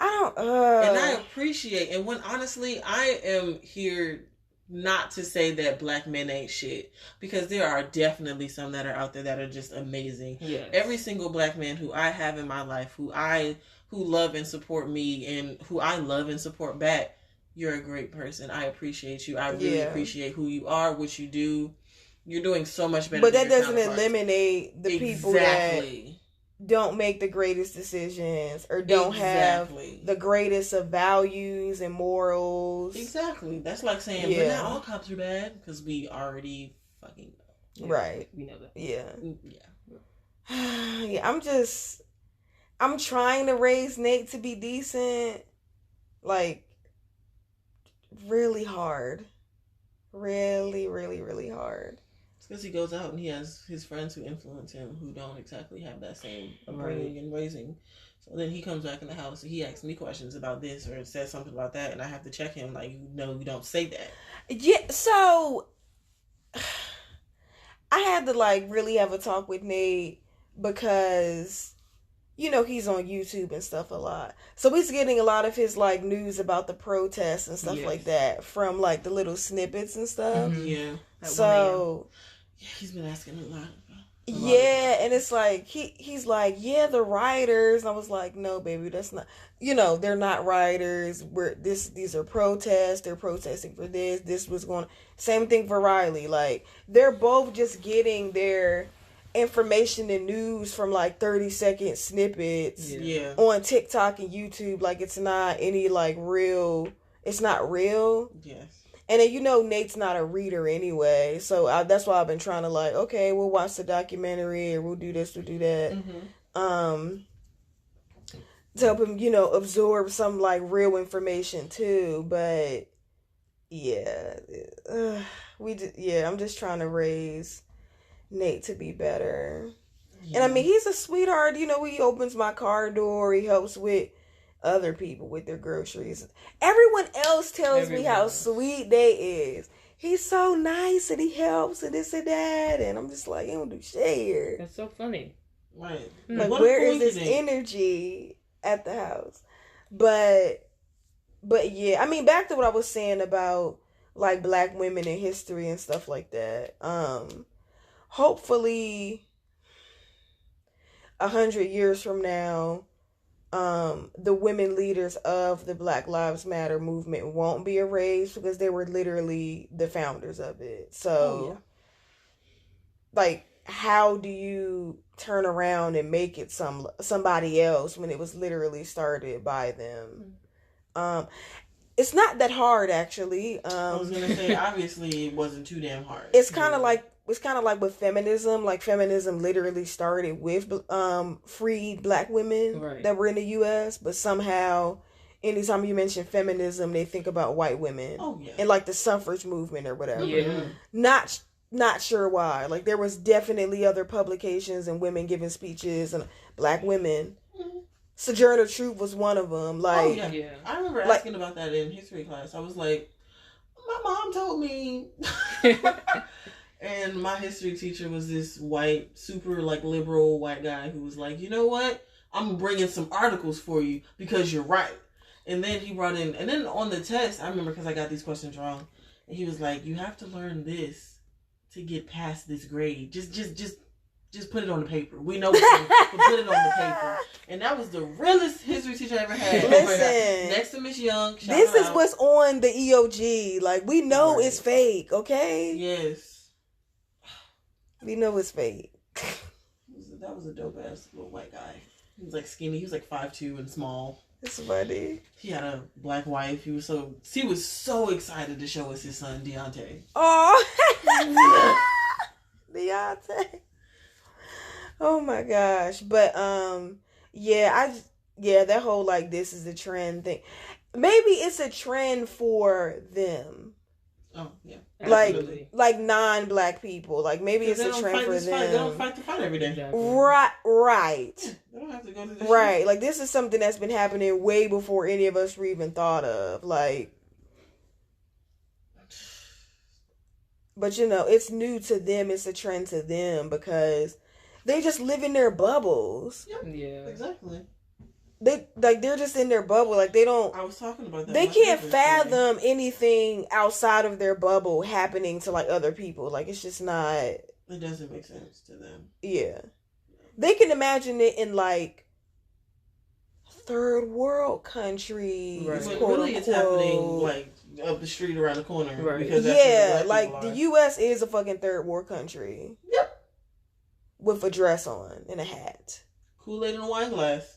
I don't. And I appreciate. And when honestly, I am here not to say that black men ain't shit, because there are definitely some that are out there that are just amazing. Yes. Every single black man who I have in my life, who love and support me, and who I love and support back, you're a great person. I appreciate you. I really appreciate who you are, what you do. You're doing so much better. But that doesn't eliminate the people that don't make the greatest decisions or don't have the greatest of values and morals. Exactly. That's like saying, but not all cops are bad, because we already fucking know. Yeah, right. We know that. Yeah. Yeah. Yeah, I'm trying to raise Nate to be decent. Like, really hard. Really, really, really hard. Because he goes out and he has his friends who influence him who don't exactly have that same upbringing and raising. So then he comes back in the house and he asks me questions about this or says something about that, and I have to check him like, no, you don't say that. Yeah, so I had to like really have a talk with Nate because, you know, he's on YouTube and stuff a lot. So he's getting a lot of his like news about the protests and stuff like that from like the little snippets and stuff. Mm-hmm. Yeah. So yeah, he's been asking a lot. And it's like he's like, yeah, the rioters. And I was like, no, baby, that's not. You know, they're not rioters. These are protests. They're protesting for this. This was going. Same thing for Riley. Like, they're both just getting their information and news from like 30-second snippets on TikTok and YouTube. Like, it's not any like real. It's not real. Yes. And then, you know, Nate's not a reader anyway. So that's why I've been trying to like, okay, we'll watch the documentary or we'll do this, we'll do that. Mm-hmm. To help him, you know, absorb some like real information too. But yeah, I'm just trying to raise Nate to be better. Yeah. And I mean, he's a sweetheart. You know, he opens my car door. He helps with other people with their groceries. Everyone else tells me how sweet they is. He's so nice and he helps and this and that, and I'm just like, he don't do shit here. That's so funny. Right. Like, where is this energy at the house? But yeah, I mean, back to what I was saying about like black women in history and stuff like that. Hopefully 100 years from now, the women leaders of the Black Lives Matter movement won't be erased because they were literally the founders of it. So, like, how do you turn around and make it somebody else when it was literally started by them? It's not that hard, actually. I was gonna say, obviously, it wasn't too damn hard. It's kind of like with feminism. Like, feminism literally started with freed black women that were in the U.S., but somehow, anytime you mention feminism, they think about white women. Oh, yeah. And like the suffrage movement or whatever. Yeah. Not sure why. Like, there was definitely other publications and women giving speeches and black women. Mm-hmm. Sojourner Truth was one of them. Like, I remember asking about that in history class. I was like, my mom told me. And my history teacher was this white, super like liberal white guy who was like, you know what? I'm bringing some articles for you because you're right. And then he brought in, and then on the test, I remember because I got these questions wrong, and he was like, you have to learn this to get past this grade. Just put it on the paper. We know but put it on the paper. And that was the realest history teacher I ever had. Listen. Next to Miss Young. This is what's on the EOG. Like, we know it's fake, okay? Yes. We know it's fake. That was a dope ass little white guy. He was like skinny. He was like 5'2" and small. It's funny. He had a black wife. He was so excited to show us his son, Deontay. Oh, Deontay. Oh my gosh. But that whole like this is a trend thing. Maybe it's a trend for them. Oh yeah. Absolutely. Like non-black people. Like, maybe it's a trend for them. They don't fight the fight every day. Exactly. Right. They don't have to go to this right. shit. Like, this is something that's been happening way before any of us were even thought of. Like, But, you know, it's new to them. It's a trend to them because they just live in their bubbles. Yep. Yeah. Exactly. They're just in their bubble. Like, they don't... I was talking about that. They can't fathom anything outside of their bubble happening to, like, other people. Like, it's just not... It doesn't make sense to them. Yeah. They can imagine it in, like, third world countries. Right. But quote really, it's unquote. happening, like, up the street around the corner. Right. Because that's where the like, black the people U.S. is a fucking third world country. Yep. With a dress on and a hat. Kool-Aid in a wine glass.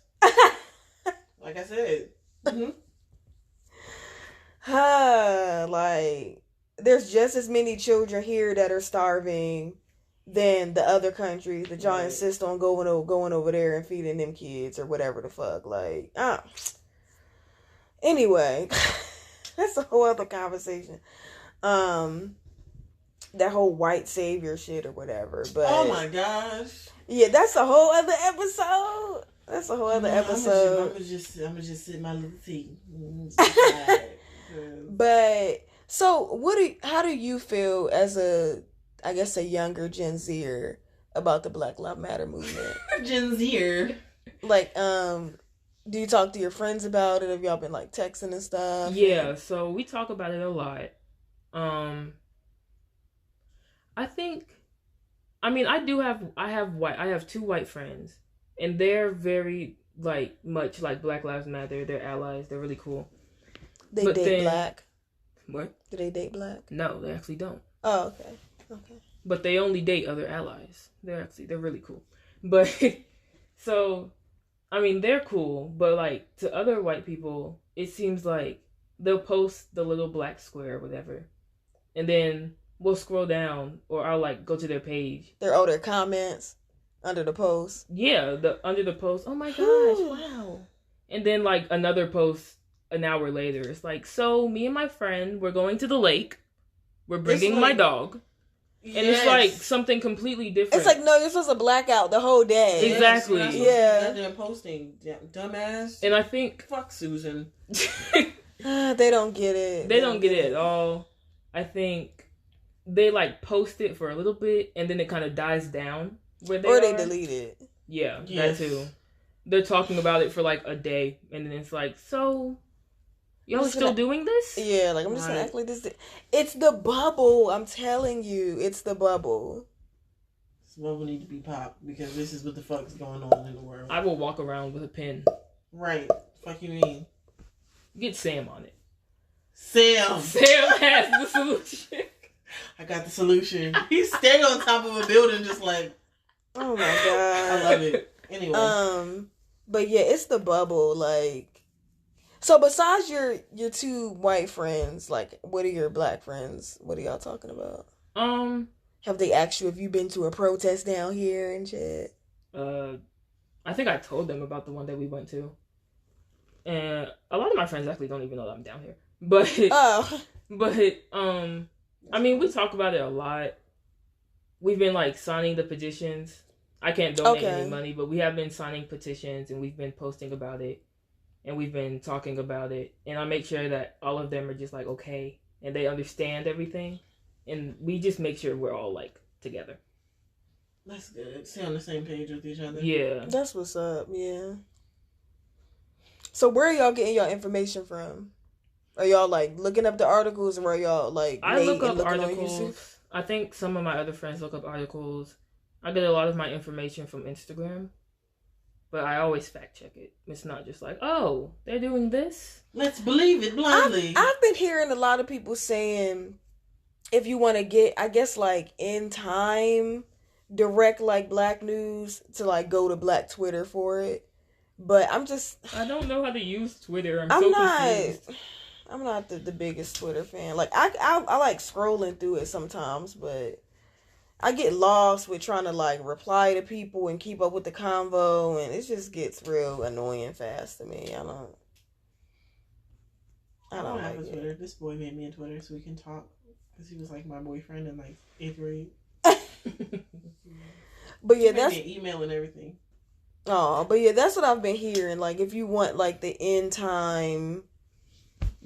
Like I said. Mm-hmm. Like, there's just as many children here that are starving than the other countries that y'all insist on going over there and feeding them kids or whatever the fuck. Like, anyway, that's a whole other conversation. That whole white savior shit or whatever. But oh my gosh. Yeah, that's a whole other episode. That's a whole other episode. I'm gonna just sip my little tea. But so, how do you feel as a younger Gen Zer about the Black Lives Matter movement? Gen Zer. Like, do you talk to your friends about it? Have y'all been like texting and stuff? Yeah, so we talk about it a lot. I have two white friends, and they're very much like Black Lives Matter. They're allies. They're really cool. They date black. What? Do they date black? No, they actually don't. Oh, okay. But they only date other allies. They're really cool. But so, I mean, they're cool, but like to other white people, it seems like they'll post the little black square or whatever, and then we'll scroll down, or I'll like go to their page. Their comments under the post. Yeah, under the post. Oh my gosh! Wow. And then like another post an hour later, it's like, so me and my friend, we're going to the lake. We're bringing my dog. Yes. And it's like something completely different. It's like, no, you're supposed to black out the whole day. Exactly. Yes, goddamn posting, dumbass. And I think fuck Susan. They don't get it. They don't get it at all. I think they like post it for a little bit and then it kind of dies down where they delete it. Yeah, yes. That too. They're talking about it for like a day and then it's like, so y'all are still doing this? Yeah, like I'm just gonna act like this. It's the bubble. I'm telling you, it's the bubble. This bubble need to be popped because this is what the fuck is going on in the world. I will walk around with a pen. Right. Fuck you mean? Get Sam on it. Sam has the solution. I got the solution. He's standing on top of a building just like, oh my god. I love it. Anyway. But yeah, it's the bubble, like. So besides your two white friends, like, what are your black friends? What are y'all talking about? Have they asked you if you've been to a protest down here and shit? I think I told them about the one that we went to. And a lot of my friends actually don't even know that I'm down here. But I mean, we talk about it a lot. We've been like signing the petitions. I can't donate any money, but we have been signing petitions and we've been posting about it. And we've been talking about it. And I make sure that all of them are just like, okay. And they understand everything. And we just make sure we're all like together. That's good. Stay on the same page with each other. Yeah. That's what's up, yeah. So where are y'all getting y'all information from? Are y'all like looking up the articles or are y'all like I look up articles. I think some of my other friends look up articles. I get a lot of my information from Instagram. But I always fact check it. It's not just like, oh, they're doing this. Let's believe it blindly. I've been hearing a lot of people saying if you want to get, I guess, like in time, direct like black news to like go to black Twitter for it. But I don't know how to use Twitter. I'm so confused. I'm not the biggest Twitter fan. Like I like scrolling through it sometimes, but I get lost with trying to like reply to people and keep up with the convo, and it just gets real annoying fast to me. I don't like it. Twitter. This boy made me a Twitter so we can talk because he was like my boyfriend in like 8th grade. But yeah, that's an email and everything. Oh, but yeah, that's what I've been hearing. Like, if you want like the end time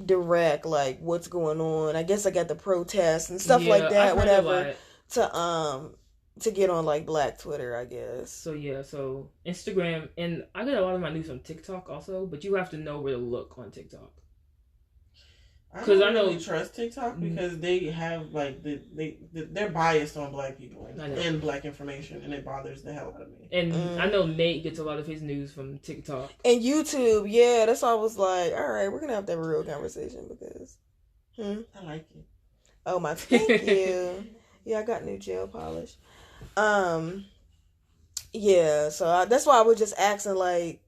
direct, like, what's going on. I guess I got the protests and stuff like that, whatever, to get on, like, Black Twitter, I guess. So Instagram, and I get a lot of my news from TikTok also, but you have to know where to look on TikTok. Because I don't really trust TikTok because they have, like, they're biased on Black people and Black information, and it bothers the hell out of me. And I know Nate gets a lot of his news from TikTok. And YouTube, yeah, that's why I was like, all right, we're going to have to have a real conversation because... I like it. Oh, my, thank you. Yeah, I got new gel polish. Yeah, so that's why I was just asking, like,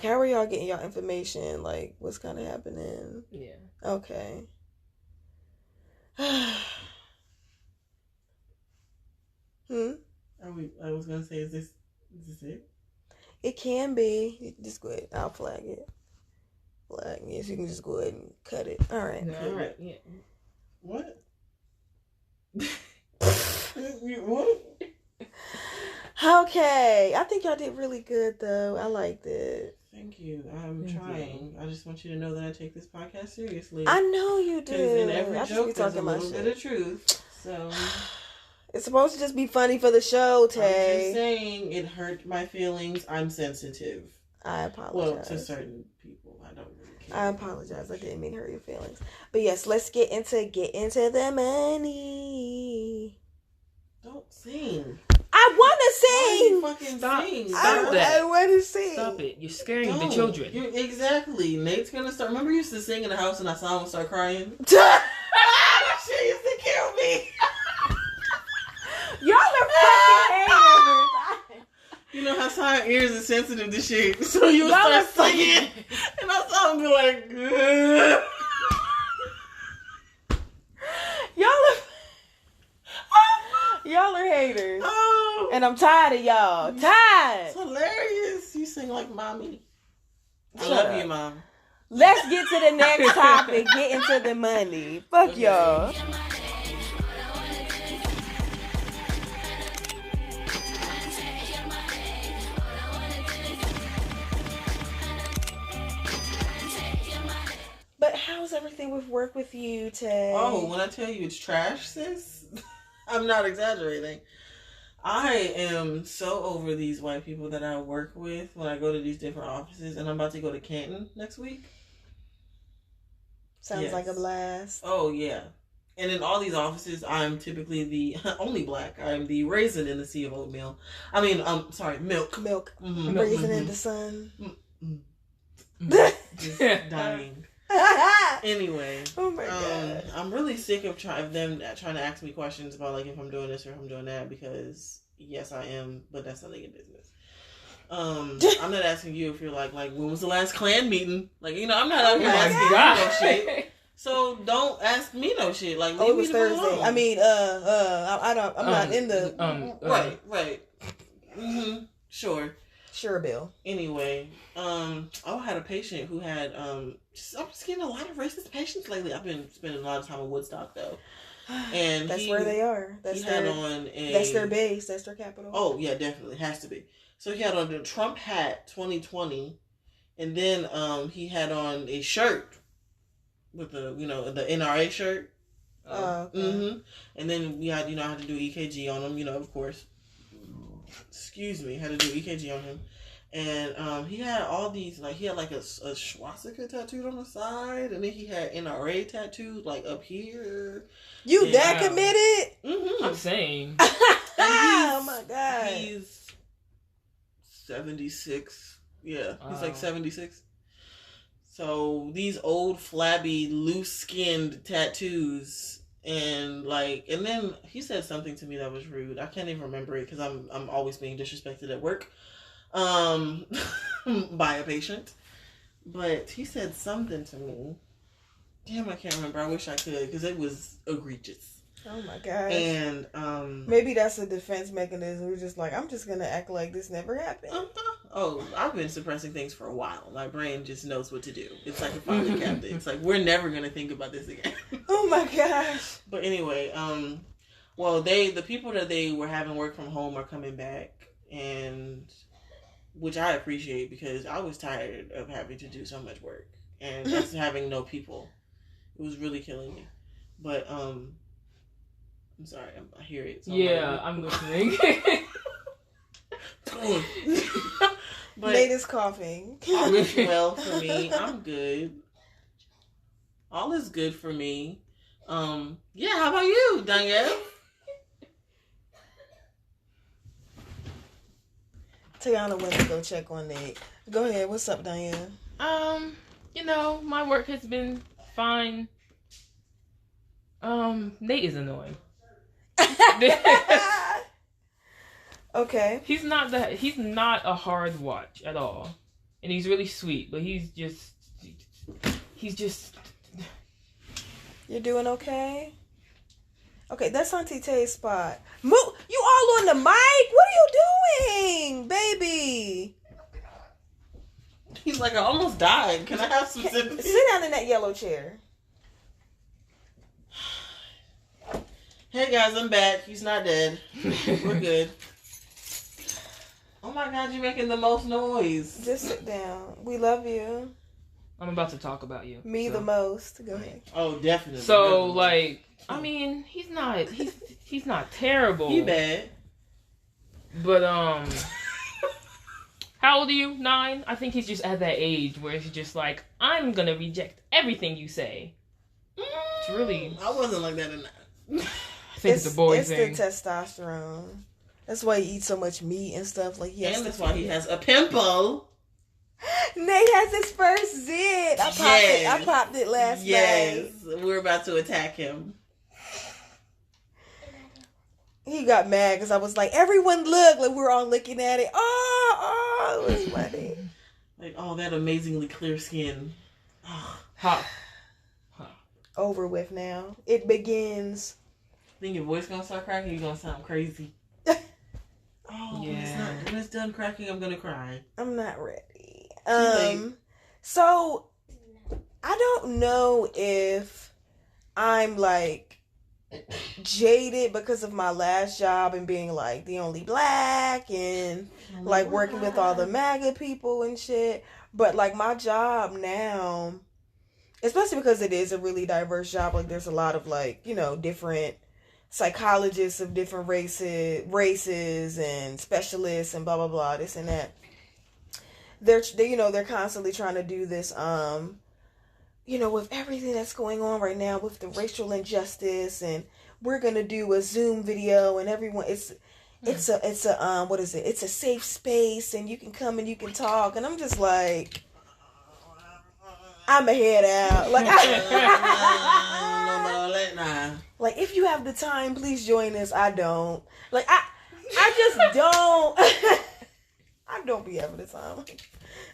how are y'all getting y'all information? Like, what's kind of happening? Yeah. Okay. I was gonna say, is this it? It can be. Just go ahead. I'll flag it. Yes, you can just go ahead and cut it. All right. Yeah, all right. Yeah. What? What? Okay. I think y'all did really good, though. I liked it. Thank you. I'm trying. I just want you to know that I take this podcast seriously. I know you do. Because in every joke, there's a little bit of truth. So it's supposed to just be funny for the show, Taiy. I'm just saying, it hurt my feelings. I'm sensitive. I apologize. Well, to certain people, I don't really care. I apologize. I didn't mean to hurt your feelings. But yes, let's get into the money. Don't sing. I want to sing. Why you fucking sing? Stop that. I want to sing. Stop it. You're scaring the children. Exactly. Nate's going to start. Remember you used to sing in the house and I saw him start crying? She used to kill me. Y'all are fucking haters. You know how Science ears is sensitive to shit. So you would start singing. And I saw him be like, ugh. Y'all are haters. Oh. And I'm tired of y'all. Tired. It's hilarious. You sing like mommy. I Shut love up. you, Mom. Let's get to the next topic. Get into the money. Fuck y'all. But how's everything with work with you, Taiy? Oh, when I tell you it's trash, sis, I'm not exaggerating. I am so over these white people that I work with when I go to these different offices, and I'm about to go to Canton next week. Sounds like a blast. Oh, yeah. And in all these offices, I'm typically the only Black. I'm the raisin in the sea of oatmeal. I mean, milk. Milk. Mm-hmm. Raisin in the sun. Just dying. Anyway, oh my god, I'm really sick of them trying to ask me questions about like if I'm doing this or if I'm doing that, because yes I am, but that's none of your business. I'm not asking you if you're like when was the last Klan meeting? Like, you know, I'm not asking you no shit. So don't ask me no shit. Like, it was Thursday. I mean, I'm not in the right. Mm-hmm. Sure, Bill. Anyway, I had a patient who had I'm just getting a lot of racist patients lately. I've been spending a lot of time in Woodstock though, and that's where they are. That's their base. That's their capital. Oh yeah, definitely has to be. So he had on the Trump hat 2020, and then he had on a shirt with the the NRA shirt. Okay. Mm-hmm. And then we had I had to do EKG on him. Of course. Excuse me, had to do EKG on him, and he had all these he had a swastika tattooed on the side, and then he had NRA tattooed up here. You that committed? Mm-hmm. I'm saying. Oh my god, he's 76. Yeah, he's like 76. So these old flabby, loose-skinned tattoos. And then he said something to me that was rude. I can't even remember it because I'm always being disrespected at work, by a patient. But he said something to me. Damn, I can't remember. I wish I could because it was egregious. Oh my gosh. And maybe that's a defense mechanism. We're just I'm just gonna act like this never happened. Oh, I've been suppressing things for a while. My brain just knows what to do. It's like a filing cabinet. It's like we're never gonna think about this again. Oh my gosh. But anyway, well, the people that they were having work from home are coming back, and which I appreciate because I was tired of having to do so much work. and just having no people. It was really killing me. But I'm sorry, I hear it. So I'm listening. But Nate is coughing. Well, for me, I'm good. All is good for me. How about you, Danielle? Tiana went to go check on Nate. Go ahead. What's up, Diane? My work has been fine. Nate is annoying. Okay. He's not a hard watch at all. And he's really sweet, but he's just You're doing okay? Okay, that's Auntie Tay's spot. Move! You all on the mic? What are you doing, baby? He's like, I almost died. Can I have some sympathy? Sit down in that yellow chair. Hey guys, I'm back. He's not dead. We're good. Oh my God, you're making the most noise. Just sit down. We love you. I'm about to talk about you. Me the most. Go ahead. Oh, definitely. So, he's not terrible. He bad. But, how old are you? 9? I think he's just at that age where he's just like, I'm gonna reject everything you say. It's really... I wasn't like that in 9. I think it's a boy thing. It's the testosterone. That's why he eats so much meat and stuff. And that's why he has a pimple. Nate has his first zit. I popped it last night. Yes, we're about to attack him. He got mad because I was like, everyone look. Like, we're all looking at it. Oh, it was funny. Like, oh, that amazingly clear skin. Ha. Over with now. It begins. Think your voice gonna start cracking? You're gonna sound crazy. Yeah. When it's done cracking, I'm gonna cry. I'm not ready. So I don't know if I'm like jaded because of my last job and being like the only black and like working with all the MAGA people and shit. But like my job now, especially because it is a really diverse job, like there's a lot of like, different psychologists of different races and specialists and blah blah blah, this and that. They're constantly trying to do this with everything that's going on right now with the racial injustice, and we're gonna do a Zoom video and everyone it's a what is it? It's a safe space and you can come and you can talk, and I'm just like, I'ma head out. Like like if you have the time, please join us. I don't. Like I just don't. I don't be having the time.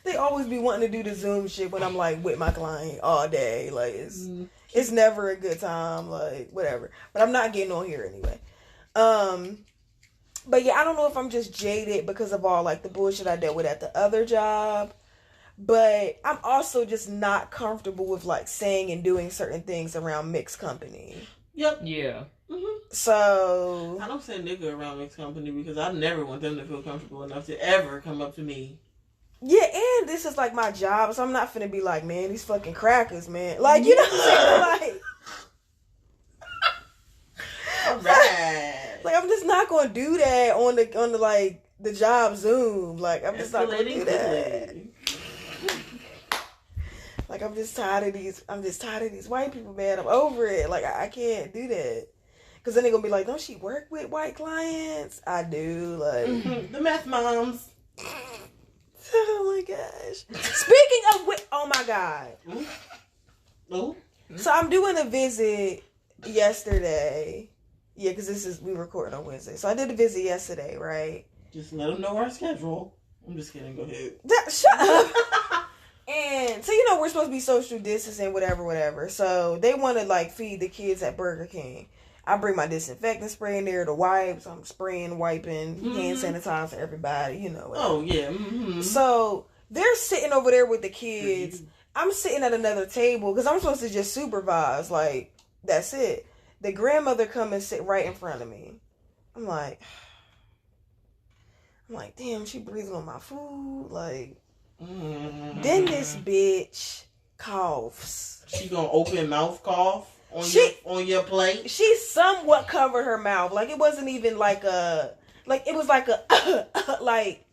They always be wanting to do the Zoom shit when I'm like with my client all day. Like it's never a good time. Like whatever. But I'm not getting on here anyway. But yeah, I don't know if I'm just jaded because of all like the bullshit I dealt with at the other job. But I'm also just not comfortable with like saying and doing certain things around mixed company. Yep. Yeah. Mm-hmm. So I don't say nigga around mixed company because I never want them to feel comfortable enough to ever come up to me. Yeah, and this is like my job, so I'm not finna be like, man, these fucking crackers, man. Like, you know what I'm saying? Like, all right. Like I'm just not gonna do that on the like the job Zoom. Like I'm just not gonna do that. Like I'm just tired of these white people, man. I'm over it. Like I can't do that. Cause then they're gonna be like, don't she work with white clients? I do. Like the meth moms. Oh my gosh. Speaking of which, oh my God. Oh. So I'm doing a visit yesterday. Yeah, because we recording on Wednesday. So I did a visit yesterday, right? Just let them know our schedule. I'm just kidding. Go ahead. Shut up. And so, we're supposed to be social distancing, whatever. So they want to like feed the kids at Burger King. I bring my disinfectant spray in there, the wipes. I'm spraying, wiping, hand sanitizer, everybody, Whatever. Oh, yeah. Mm-hmm. So they're sitting over there with the kids. I'm sitting at another table because I'm supposed to just supervise. Like, that's it. The grandmother come and sit right in front of me. I'm like, damn, she breathing on my food. Like, then this bitch coughs. She gonna open mouth cough on your plate? She somewhat covered her mouth. Like, it wasn't even like a... Like, it was like a... like...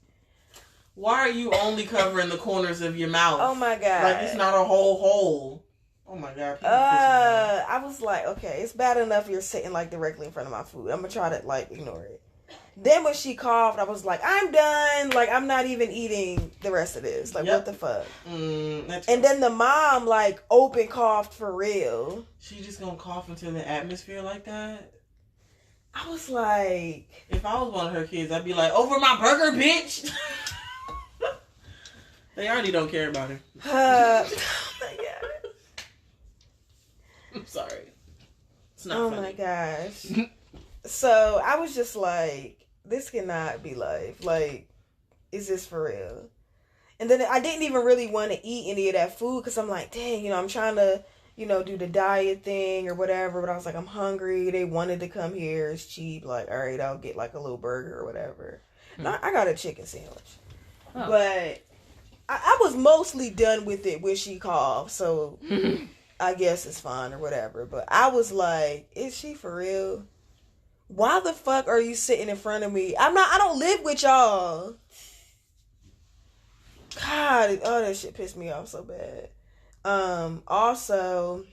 Why are you only covering the corners of your mouth? Oh, my God. Like, it's not a whole hole. Oh, my God. I was like, okay, it's bad enough you're sitting, like, directly in front of my food. I'm gonna try to, like, ignore it. Then when she coughed, I was like, I'm done. Like, I'm not even eating the rest of this. Like, what the fuck? And then the mom, like, open coughed for real. She just gonna cough into the atmosphere like that? I was like... If I was one of her kids, I'd be like, over my burger, bitch! They already don't care about her. Oh, my God. I'm sorry. It's not funny. Oh, my gosh. So, I was just like... This cannot be life. Like, is this for real? And then I didn't even really want to eat any of that food because I'm like, dang, I'm trying to, do the diet thing or whatever. But I was like, I'm hungry. They wanted to come here. It's cheap. Like, all right, I'll get like a little burger or whatever. No, I got a chicken sandwich. Oh. But I was mostly done with it when she coughed. So I guess it's fine or whatever. But I was like, is she for real? Why the fuck are you sitting in front of me? I don't live with y'all. God, that shit pissed me off so bad. Also,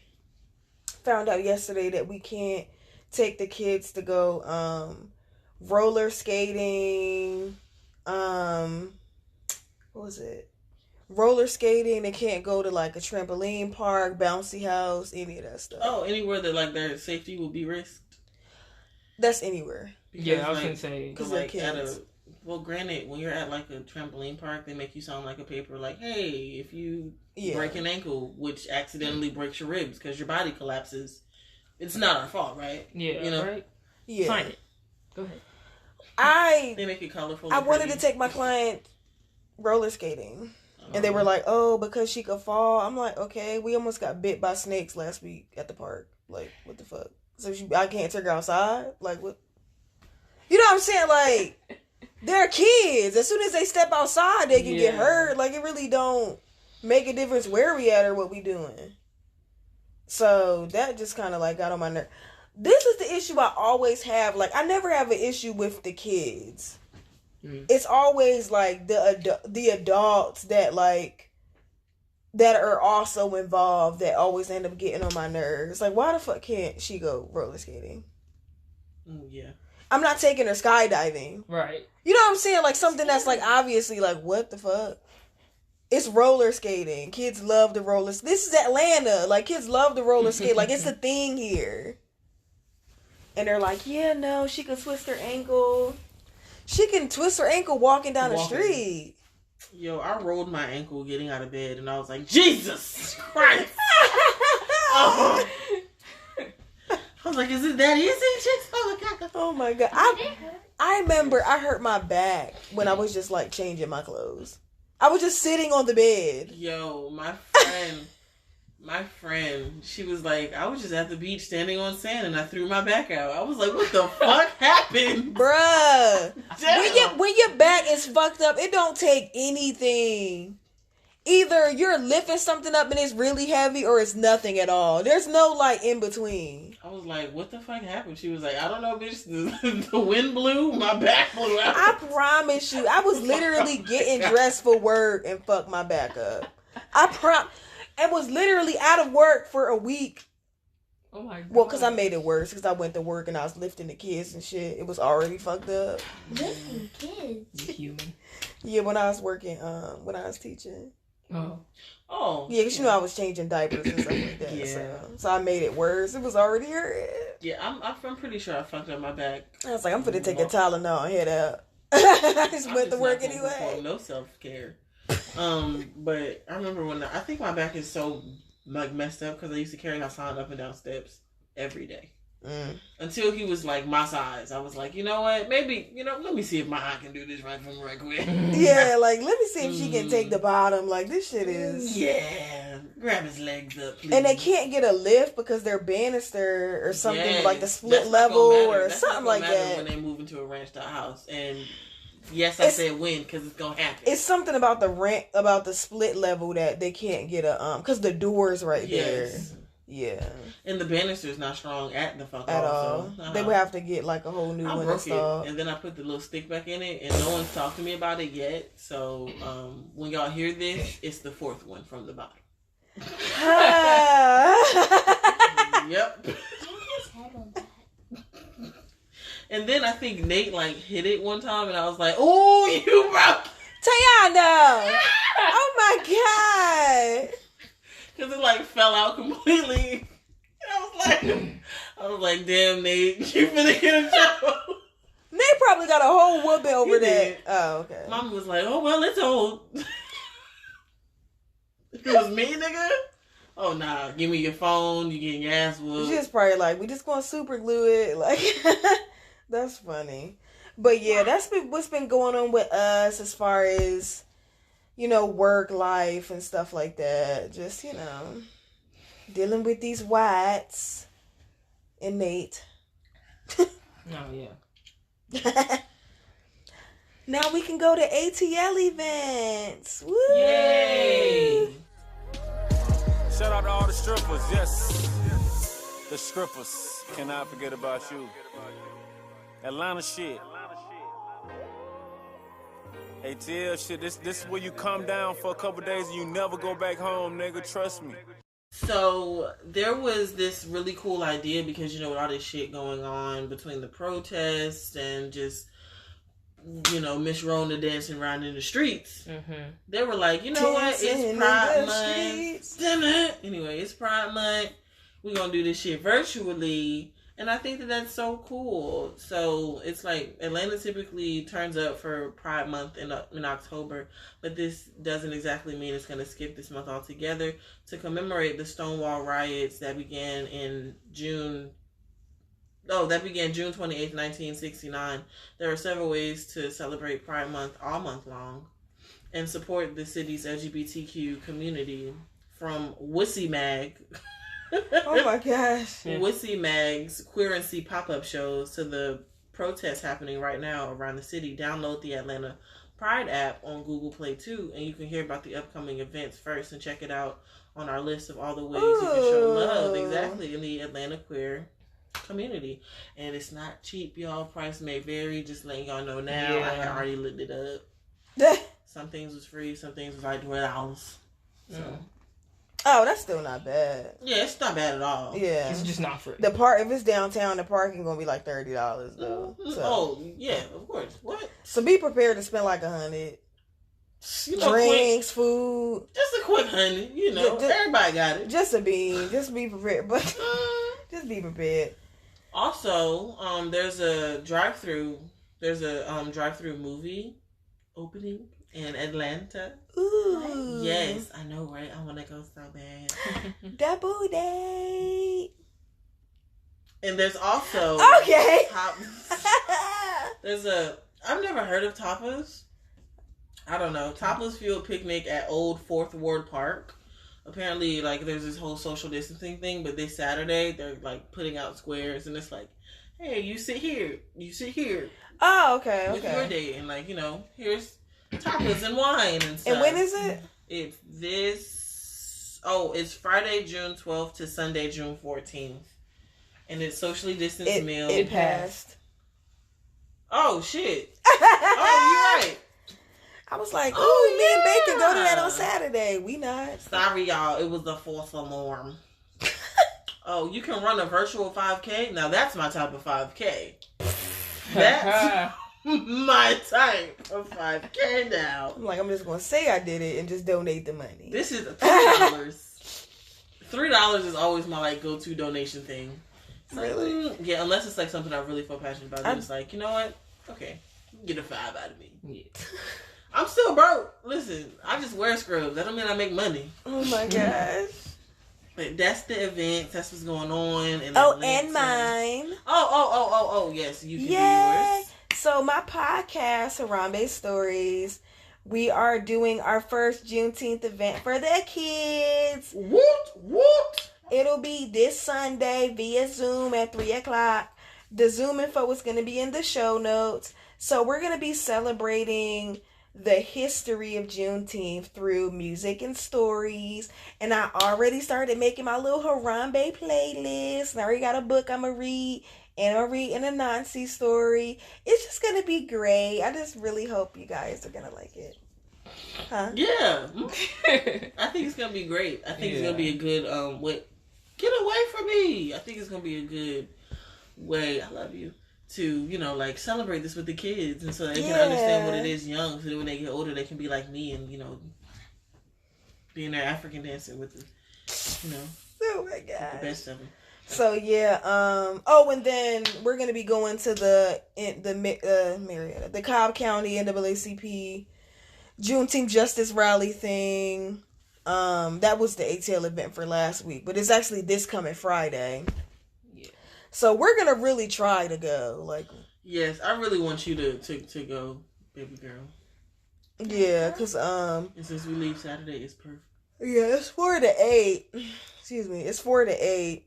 found out yesterday that we can't take the kids to go, roller skating. What was it? Roller skating. They can't go to like a trampoline park, bouncy house, any of that stuff. Oh, anywhere that like their safety will be risked? That's anywhere. Because, yeah, I was gonna say because they're kids. Well, granted, when you're at like a trampoline park, they make you sound like a paper. Like, hey, if you break an ankle, which accidentally breaks your ribs because your body collapses, it's not our fault, right? Yeah, right. Yeah, sign it. Go ahead. They make it colorful. I wanted to take my client roller skating, and they were like, "Oh, because she could fall." I'm like, "Okay, we almost got bit by snakes last week at the park. Like, what the fuck?" So I can't take her outside? Like, what? You know what I'm saying? Like, they're kids. As soon as they step outside, they can get hurt. Like, it really don't make a difference where we at or what we doing. So, that just kind of, like, got on my nerve. This is the issue I always have. Like, I never have an issue with the kids. It's always, like, the adults that, like, that are also involved that always end up getting on my nerves. Like, why the fuck can't she go roller skating? Yeah. I'm not taking her skydiving. Right. You know what I'm saying? Like, something that's, like, obviously, like, what the fuck? It's roller skating. Kids love the roller... This is Atlanta. Like, kids love the roller skate. Like, it's a thing here. And they're like, yeah, no, she can twist her ankle. She can twist her ankle walking down the street. Yo, I rolled my ankle getting out of bed, and I was like, Jesus Christ! I was like, is it that easy? Oh my God. I remember I hurt my back when I was just like changing my clothes. I was just sitting on the bed. Yo, my friend, she was like, I was just at the beach standing on sand and I threw my back out. I was like, what the fuck happened? Bruh. When your back is fucked up, it don't take anything. Either you're lifting something up and it's really heavy or it's nothing at all. There's no like in between. I was like, what the fuck happened? She was like, I don't know, bitch. The wind blew, my back blew out. I promise you, I was literally getting dressed for work and fucked my back up. And was literally out of work for a week. Oh my God. Well, because I made it worse. Because I went to work and I was lifting the kids and shit. It was already fucked up. Lifting kids? You human. Yeah, when I was working, when I was teaching. Oh. Yeah, because you know I was changing diapers and stuff like that. Yeah. So I made it worse. It was already hurt. Yeah, I'm pretty sure I fucked up my back. I was like, I'm finna take a Tylenol and head out. I just went to work anyway. No self-care. But I remember when I think my back is so like messed up because I used to carry Hassan up and down steps every day. Until he was like my size. I was like, you know what? Maybe, let me see if my aunt can do this right quick. Yeah, like, let me see if she can take the bottom. Like, this shit is... Yeah. Grab his legs up, please. And they can't get a lift because they're banister or something, like the split level or something like that. When they move into a ranch style house. And Yes, I said when, because it's gonna happen. It's something about the split level that they can't get because the door's right there. Yeah. And the banister's not strong at the fuck at all. So, They would have to get like a whole new one installed. And then I put the little stick back in it, and no one's talked to me about it yet. So when y'all hear this, it's the fourth one from the bottom. Yep. And then I think Nate like hit it one time, and I was like, "Oh, you broke Tayana!" Oh my god! Because it like fell out completely. And I was like, "Damn, Nate, you finna get in trouble." Nate probably got a whole whooping over that. Oh, okay. Mama was like, "Oh well, it's old." It was me, nigga. Oh nah, give me your phone. You getting your ass whooped. She's probably like, "We just gonna super glue it." Like. That's funny. But yeah, that's what's been going on with us as far as, work life and stuff like that. Just, dealing with these whites and Nate. Oh, yeah. Now we can go to ATL events. Woo! Yay! Shout out to all the strippers, yes. The strippers. Cannot forget about you. Atlanta shit. ATL shit, this is where you come down for a couple days and you never go back home, nigga. Trust me. So there was this really cool idea because, with all this shit going on between the protests and just, Miss Rona dancing around in the streets. Mm-hmm. They were like, what? It's Pride Month. Anyway, it's Pride Month. We're going to do this shit virtually. And I think that that's so cool. So it's like Atlanta typically turns up for Pride Month in October, but this doesn't exactly mean it's going to skip this month altogether. To commemorate the Stonewall riots that began June 28th, 1969. There are several ways to celebrate Pride Month all month long and support the city's LGBTQ community, from Wussy Mag. Oh my gosh. Wussy Mag's Queer and See pop-up shows to the protests happening right now around the city. Download the Atlanta Pride app on Google Play too, and you can hear about the upcoming events first and check it out on our list of all the ways you can show love in the Atlanta queer community. And it's not cheap, y'all. Price may vary, just letting y'all know now. I had already looked it up. Some things was free, some things was like $12. So oh, that's still not bad. Yeah, it's not bad at all. Yeah, it's just not free. If it's downtown, the parking gonna be like $30 though. So. Oh yeah, of course. What? So be prepared to spend like $100. Drinks, food. Just a quick $100. Everybody got it. Just be prepared, but just be prepared. Also, there's a drive-through. There's a drive-through movie opening in Atlanta. Ooh. Yes, I know, right? I want to go so bad. Double date. And there's also okay. I've never heard of Tapas. I don't know. Tapas Fueled Picnic at Old 4th Ward Park. Apparently, like, there's this whole social distancing thing, but this Saturday they're like putting out squares, and it's like, hey, you sit here. Oh, okay. With your date, and like, here's tapas and wine and stuff. And when is it? It's Friday, June 12th to Sunday, June 14th. And it's socially distanced meal. It passed. Oh, shit. Oh, you're right. I was like, ooh, me and Baker go to that on Saturday. We not. Sorry, y'all. It was a false alarm. Oh, you can run a virtual 5K? Now, that's my type of 5K. That's my type of 5K now. I'm like, I'm just going to say I did it and just donate the money. This is $3. $3 is always my, like, go-to donation thing. Really? Yeah, unless it's, like, something I really feel passionate about. I'm just like, you know what? Okay. Get a 5 out of me. Yeah. I'm still broke. Listen, I just wear scrubs. That don't mean I make money. Oh, my gosh. But that's the event. That's what's going on. And mine. Oh, yes. You can do yours. So my podcast, Harambee Stories, we are doing our first Juneteenth event for the kids. Woot, woot. It'll be this Sunday via Zoom at 3:00. The Zoom info is going to be in the show notes. So we're going to be celebrating the history of Juneteenth through music and stories. And I already started making my little Harambee playlist. And I already got a book I'm going to read. And I'm reading a Nancy story. It's just going to be great. I just really hope you guys are going to like it. Huh? Yeah. I think it's going to be great. I think it's going to be a good, get away from me. I think it's going to be a good way, I love you, to, like celebrate this with the kids. And so they can understand what it is young. So that when they get older, they can be like me and, being their African dancer with the, Oh my God. The best of them. So and then we're gonna be going to the Marietta, the Cobb County NAACP Juneteenth Justice Rally thing. That was the ATL event for last week, but it's actually this coming Friday. Yeah. So we're gonna really try to go. Yes, I really want you to go, baby girl. Yeah, cause and since we leave Saturday, it's perfect. Yeah, it's 4 to 8. Excuse me, it's 4 to 8.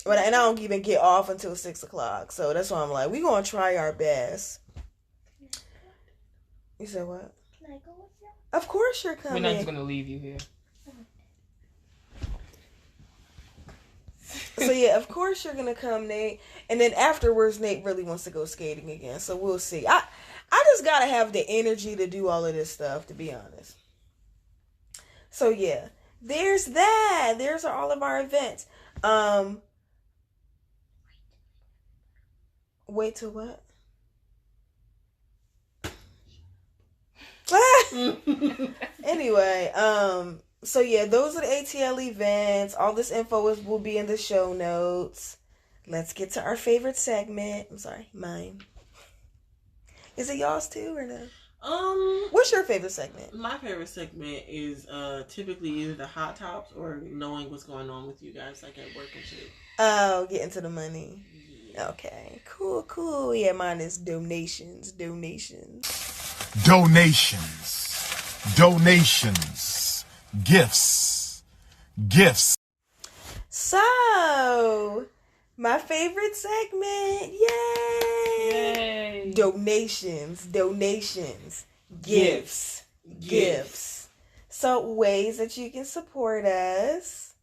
But and I don't even get off until 6 o'clock. So that's why I'm like, we're gonna try our best. You said what? Can I go with you? Of course you're coming. We're not just gonna leave you here. So yeah, of course you're gonna come, Nate. And then afterwards, Nate really wants to go skating again. So we'll see. I just gotta have the energy to do all of this stuff, to be honest. So yeah, there's that. There's all of our events. Wait till what? Anyway, so yeah, those are the ATL events. All this info will be in the show notes. Let's get to our favorite segment. I'm sorry, mine. Is it y'all's too or no? What's your favorite segment? My favorite segment is typically either the hot tops or knowing what's going on with you guys, like at work and shit. Oh, getting to the money. Yeah. Okay, cool. Yeah, mine is donations. Gifts. So, my favorite segment, yay! Donations, gifts. So, ways that you can support us.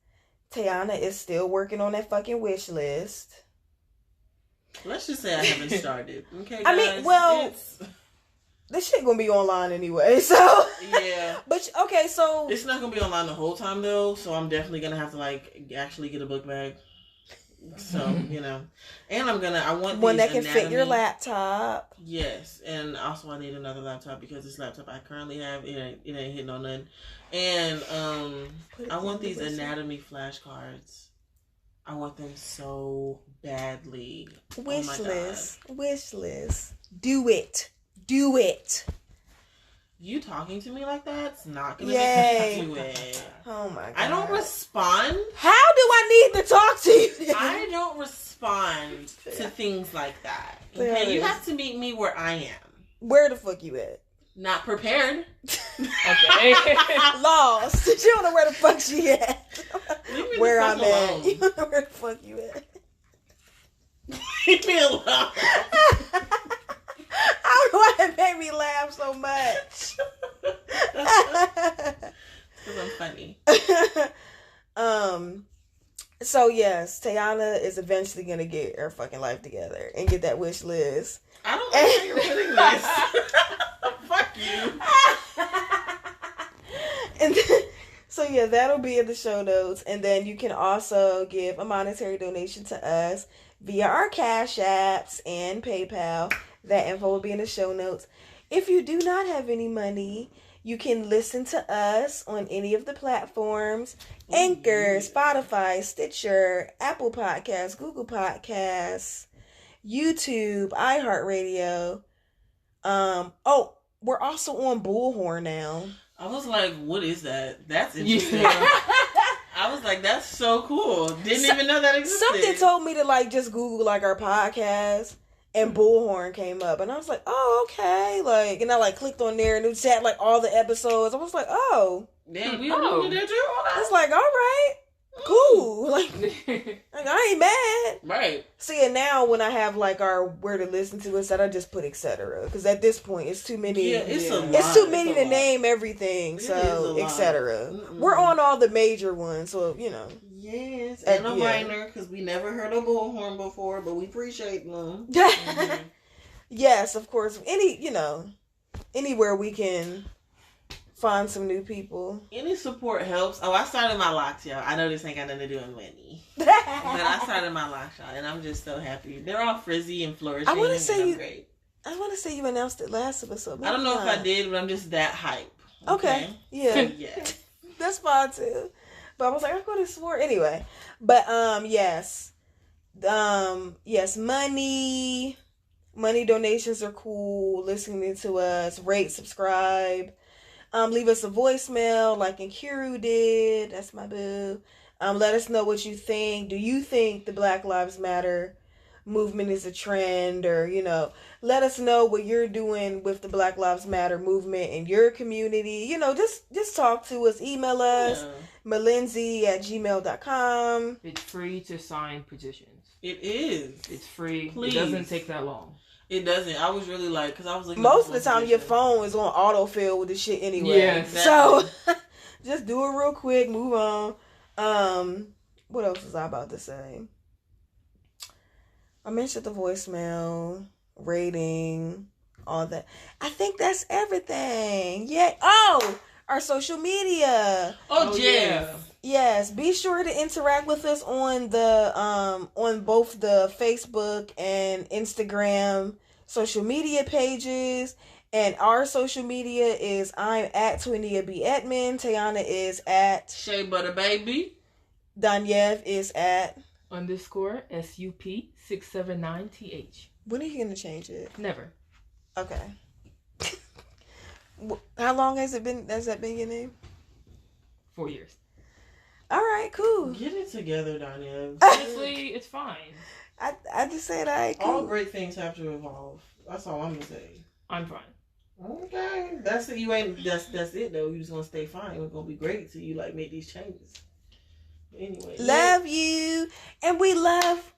Tayana is still working on that fucking wish list. Let's just say I haven't started. Okay, guys? I mean, well, this shit gonna be online anyway, so yeah. But okay, so it's not gonna be online the whole time though, so I'm definitely gonna have to actually get a book bag. So and I want one that can fit your laptop. Yes, and also I need another laptop because this laptop I currently have it ain't hitting on nothing. And I want these anatomy flashcards. I want them so badly. Wish list. Do it. You talking to me like that's not gonna make me do it. Oh my God. I don't respond. How do I need to talk to you then? I don't respond to things like that. Okay, you have to meet me where I am. Where the fuck you at? Not prepared. Okay. Lost. You don't know where the fuck she at. Where I'm alone. at. You don't know where the fuck you at. Leave me alone. I don't know why it made me laugh so much. Because I'm funny. So yes, Tayana is eventually gonna get her fucking life together and get that wish list. I don't like how you're putting this. Fuck you. And then, so yeah, that'll be in the show notes. And then you can also give a monetary donation to us via our Cash Apps and PayPal. That info will be in the show notes. If you do not have any money, you can listen to us on any of the platforms. Anchor, Spotify, Stitcher, Apple Podcasts, Google Podcasts, YouTube, iHeartRadio. We're also on Bullhorn now. I was like, what is that? That's interesting. I was like, that's so cool. Didn't even know that existed. Something told me to just Google our podcast. And Bullhorn came up, and I was like, "Oh, okay." And I clicked on there, and it had all the episodes. I was like, "Oh, damn, we don't do that too." It's like, all right, Cool. Like I ain't mad. Right. See, and now when I have like our where to listen to instead, I just put etc. Because at this point, it's too many. Yeah, it's a lot. It's too many to name everything. So etc. We're on all the major ones, so you know. Yes, and a minor because we never heard a bullhorn before, but we appreciate them. Yes, of course. Anywhere we can find some new people. Any support helps. Oh, I started my locks, y'all. I know this ain't got nothing to do with money. But I started my locks, y'all, and I'm just so happy. They're all frizzy and flourishing. I want to say great. I want to say you announced it last episode. I don't know if I did, but I'm just that hype. Okay. Yeah. Yeah. That's fine too. But I was like, I could have swore anyway. But yes. Yes, money donations are cool. Listening to us, rate, subscribe. Leave us a voicemail like Nkiru did. That's my boo. Let us know what you think. Do you think the Black Lives Matter movement is a trend? Or, let us know what you're doing with the Black Lives Matter movement in your community. Just talk to us. Email us. Malinzi@gmail.com. It's free to sign petitions. It is. It's free. Please. It doesn't take that long. It doesn't. I was really because I was looking. Most of the time, your phone is on autofill with the shit anyway. Yeah, exactly. So just do it real quick. Move on. What else was I about to say? I mentioned the voicemail, rating, all that. I think that's everything. Yeah. Oh, our social media. Oh yeah. Yes, be sure to interact with us on the on both the Facebook and Instagram social media pages. And our social media is I'm at Twinia B. Edmond. Tayana is at Shea Butter Baby. Daniev is at _SUP679TH. When are you gonna change it? Never. Okay. How long has it been? Has that been your name? 4 years. All right, cool. Get it together, Danya. Honestly, it's fine. I just said cool. All great things have to evolve. That's all I'm gonna say. I'm fine. Okay, that's it. You ain't. That's it though. You just gonna stay fine. It's gonna be great till you make these changes. Anyway, love you, and we love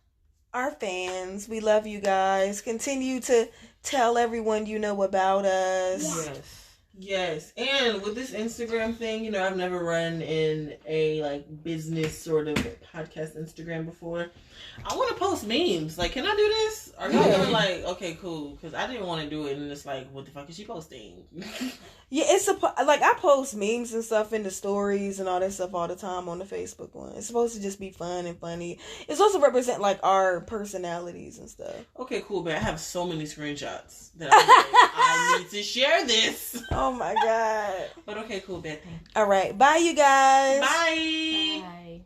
our fans. We love you guys. Continue to tell everyone you know about us. Yes, and with this Instagram thing, I've never run in a business sort of podcast Instagram before. I want to post memes. Can I do this? Are y'all gonna okay, cool? Because I didn't want to do it, and it's what the fuck is she posting? Yeah, it's I post memes and stuff in the stories and all that stuff all the time on the Facebook one. It's supposed to just be fun and funny. It's supposed to represent our personalities and stuff. Okay, cool, but I have so many screenshots that I need to share this. Oh my god! But okay, cool, bad thing. All right, bye, you guys. Bye. Bye.